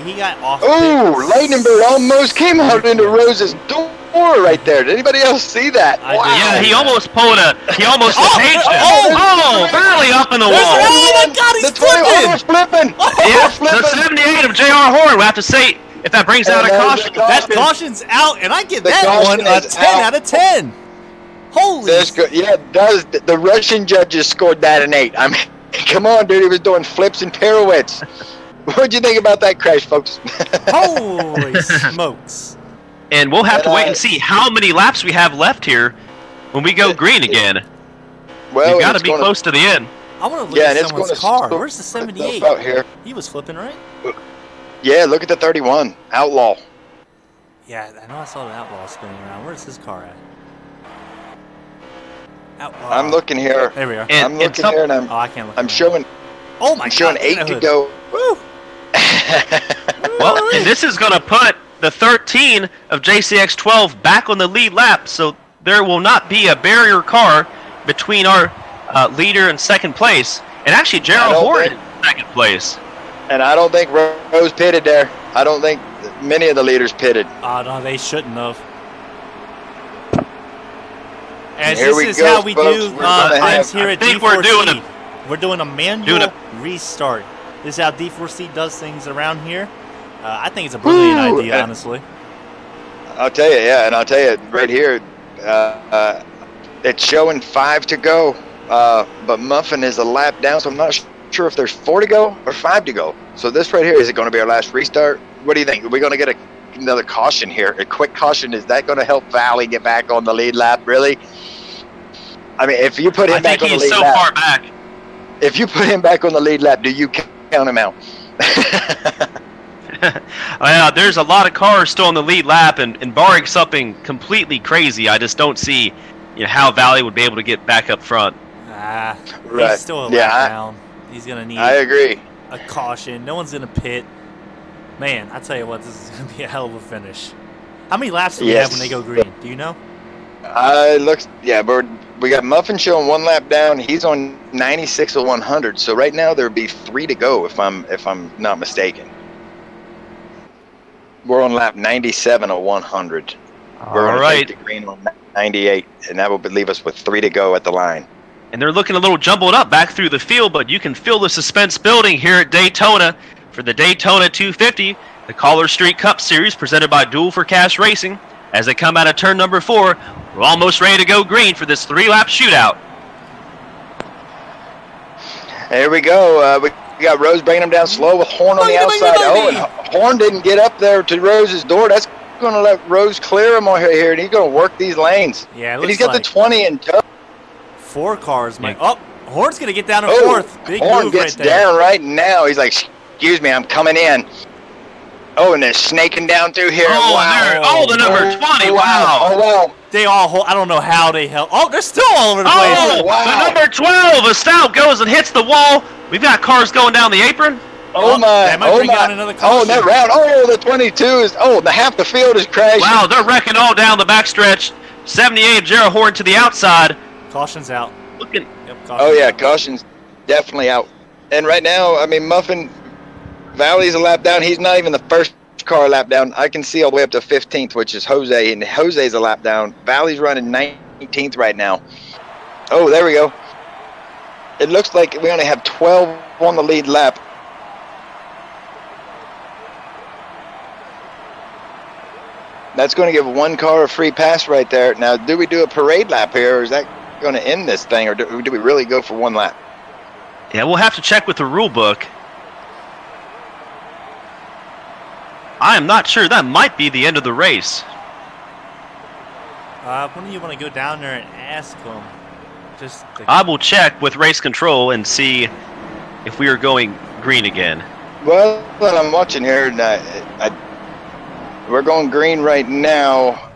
He got off. Oh, Lightning Bird almost came out into Rose's door right there. Did anybody else see that? I Wow. did. Yeah, he almost changed it. Oh, barely up in the There's wall. Oh my God, he's the 20 flipping! almost flipping. Yeah, Almost the flipping. 78 of J.R. Horn. We'll have to say if that brings out a And caution. there's That caution's out, and I give The that one caution a is 10 out. out of 10. Holy. That's good. Yeah, the Russian judges scored that an 8. I mean, come on, dude. He was doing flips and pirouettes. What'd you think about that crash, folks? Holy smokes. And we'll have to And, wait and see how many laps we have left here when we go green again. Well, We've got to it's be gonna- close to the end. I want to look Yeah, at and it's someone's gonna car. stop Where's the 78? out here. He was flipping, right? Yeah, look at the 31 Outlaw. Yeah, I know I saw the Outlaw spinning around. Where's his car at? Outlaw. I'm looking here. There we are. And- I'm looking some- here, and Oh, I can't look. I'm at showing. that. Oh my I'm showing God. 8 to go. Woo. Well, and this is going to put the 13 of JCX12 back on the lead lap, so there will not be a barrier car between our leader and second place. And actually, I Gerald don't Horn think- in second place. And I don't think Rose pitted there. I don't think many of the leaders pitted. Oh, no, they shouldn't have. As Here this we is go, how we folks. do We're gonna things have- here I at think D4C. we're We're doing a manual Doing a- restart. This is how D4C does things around here. I think it's a brilliant Woo! idea, honestly. I'll tell you, yeah, and I'll tell you right here, it's showing 5 to go, but Muffin is a lap down, so I'm not sure if there's 4 to go or 5 to go. So this right here, is it going to be our last restart? What do you think? Are we going to get another caution here? A quick caution, is that going to help Valley get back on the lead lap, really? I mean, if you put him I back think on the he's lead so lap, far back. if you put him back on the lead lap, do you count him out? There's a lot of cars still on the lead lap, and barring something completely crazy, I just don't see how Valley would be able to get back up front. Right. He's still a Yeah, lap down. He's going to need I agree. a caution. No one's going to pit. Man, I tell you what, this is going to be a hell of a finish. How many laps do we have when they go green? Do you know? But we got Muffin showing 1 lap down. He's on 96 of 100. So right now there'd be 3 to go if I'm not mistaken. We're on lap 97 of 100. We're All gonna right. take the green on 98, and that will leave us with 3 to go at the line. And they're looking a little jumbled up back through the field, but you can feel the suspense building here at Daytona for the Daytona 250, the Collar Street Cup Series presented by Duel for Cash Racing. As they come out of turn number 4, we're almost ready to go green for this 3-lap shootout. Here we go. We got Rose bringing him down slow with Horn on the outside. Oh, and Horn didn't get up there to Rose's door. That's going to let Rose clear him over here, and he's going to work these lanes. Yeah, it And he's looks got like the 20 in tow. 4 cars. Oh, Horn's going to get down in Oh, 4th. Big Horn move gets right there. down right now. He's like, excuse me, I'm coming in. Oh, and they're snaking down through here. Oh, Wow. the number 20. Oh, Wow. Oh, wow. They all I don't know how they held. Oh, they're still all over the place. Oh, Wow. the number 12 of Stout goes and hits the wall. We've got cars going down the apron. Oh, my. That might Oh, bring my. out another Oh, caution. that round. Oh, the 22 is. Oh, the half the field is crashing. Wow, they're wrecking all down the backstretch. 78 of Gerald Horn to the outside. Caution's out. Looking. Yep, Oh, yeah, out. caution's definitely out. And right now, I mean, Muffin Valley's a lap down. He's not even the first car lap down. I can see all the way up to 15th, which is Jose, and Jose's a lap down. Valley's running 19th right now. Oh, there we go. It looks like we only have 12 on the lead lap. That's going to give one car a free pass right there. Now, do we do a parade lap here, or is that going to end this thing, or do we really go for one lap? Yeah, we'll have to check with the rule book. I am not sure. That might be the end of the race. When do you want to go down there and ask them? I will check with race control and see if we are going green again. Well, I'm watching here, and we're going green right now.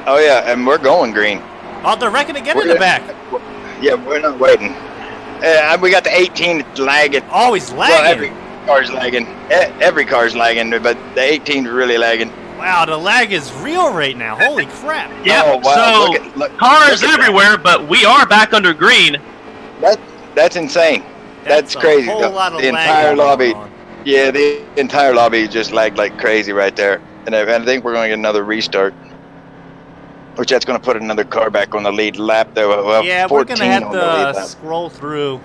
Oh yeah, and we're going green. Oh, they're wrecking again in the back. Yeah, we're not waiting. We got the 18 lagging. Oh, he's lagging. Well, every car's lagging. Every car's lagging, but the 18's really lagging. Wow, the lag is real right now. Holy crap. Yeah, oh, wow. So cars everywhere, but we are back under green. That's insane. That's crazy. A whole lot of the entire lobby. Yeah, the entire lobby just lagged like crazy right there. And I think we're going to get another restart. Which that's going to put another car back on the lead lap there. Well, yeah, we're going to have to scroll through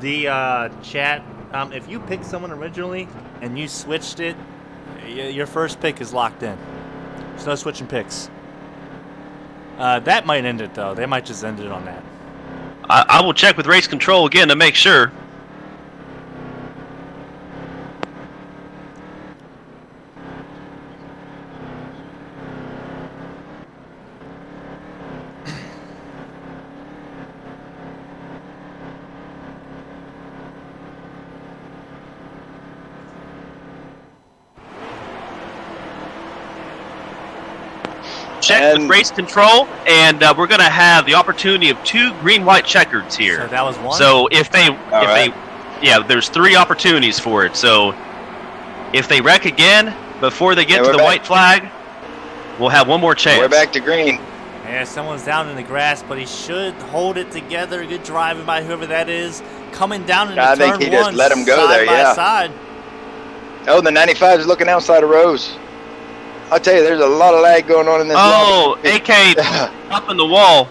the chat. If you picked someone originally and you switched it, your first pick is locked in. There's no switching picks. That might end it, though. They might just end it on that. I will check with race control again to make sure. Check with race control, and we're going to have the opportunity of 2 green-white checkers here. So that was one? So yeah, there's 3 opportunities for it. So if they wreck again before they get to the white flag, we'll have one more chance. We're back to green. Yeah, someone's down in the grass, but he should hold it together. Good driving by whoever that is. Coming down into turn 1, I think he just let him go there, yeah. Side. Oh, the 95 is looking outside of Rose. I'll tell you, there's a lot of lag going on in this. Oh, AK up in the wall.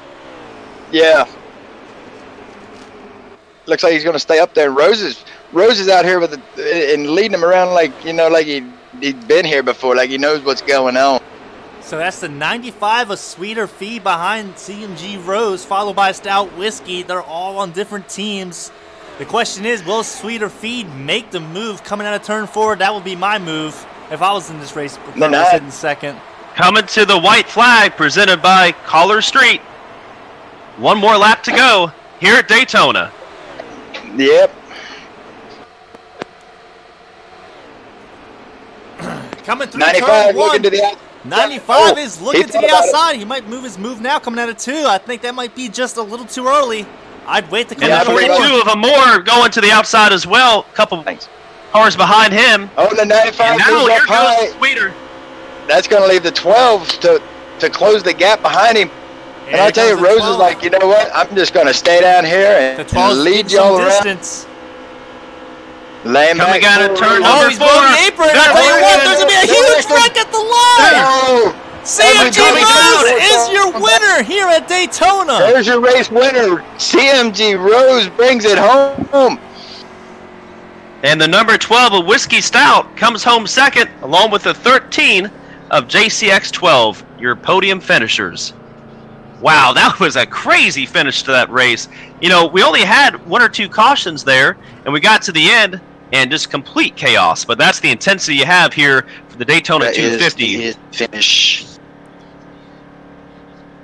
Yeah. Looks like he's going to stay up there. Rose is out here with and leading him around like, like he'd been here before, like he knows what's going on. So that's the 95, a sweeter fee behind CMG Rose, followed by Stout Whiskey. They're all on different teams. The question is, will Sweeter Feed make the move coming out of turn 4? That would be my move if I was in this race. I was sitting second. Coming to the white flag presented by Collar Street. One more lap to go here at Daytona. Yep. Coming through 95 turn 1. looking to the outside. 95 is looking to the outside. He might move his move now coming out of 2. I think that might be just a little too early. I'd wait to come out of 4. 42 of them more going to the outside as well. A couple cars behind him. Oh, the 95 and now moves here up high. goes Sweeter. That's going to leave the 12 to close the gap behind him. And I tell you, Rose is like, you know what? I'm just going to stay down here and lead y'all around. Coming out of turn number 4. He's blowing the apron. I tell you what, there's going to be a huge wreck at the line. CMG Rose is your winner here at Daytona. There's your race winner. CMG Rose brings it home. And the number 12 of Whiskey Stout comes home second, along with the 13 of JCX12, your podium finishers. Wow, that was a crazy finish to that race. We only had 1 or 2 cautions there, and we got to the end, and just complete chaos. But that's the intensity you have here for the Daytona 250. Is the finish.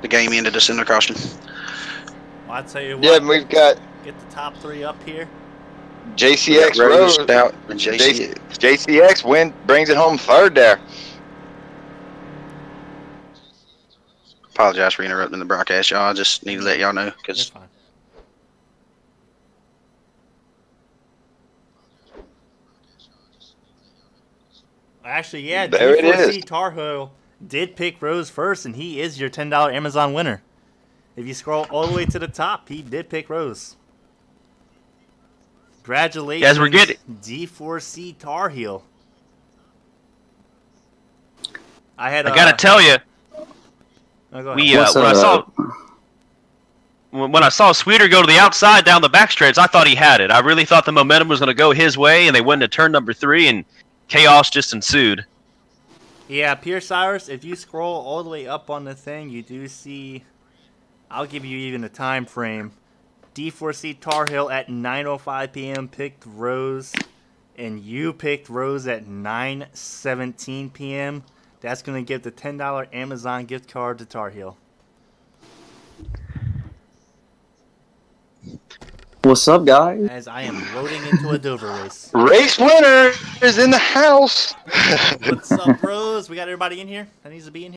The game ended us in the caution. Well, I tell you what. Yeah, we've got get the top 3 up here. JCX Rose, Stout, and JCX brings it home third there. Apologize for interrupting the broadcast, y'all. I just need to let y'all know because. Actually, yeah, there it D4C is. Tar Heel did pick Rose first, and he is your $10 Amazon winner. If you scroll all the way to the top, he did pick Rose. Congratulations, as we're getting D4C Tar Heel. I gotta tell you, when I saw Sweeter go to the outside down the backstretch, I thought he had it. I really thought the momentum was going to go his way, and they went to turn number 3, and chaos just ensued. Yeah, Pierce Cyrus, if you scroll all the way up on the thing, you do see, I'll give you even a time frame. D4C Tar Heel at 9:05 p.m. picked Rose, and you picked Rose at 9:17 p.m. That's going to give the $10 Amazon gift card to Tar Heel. What's up, guys? As I am loading into a Dover race. Race winner is in the house. What's up, bros? We got everybody in here that needs to be in here.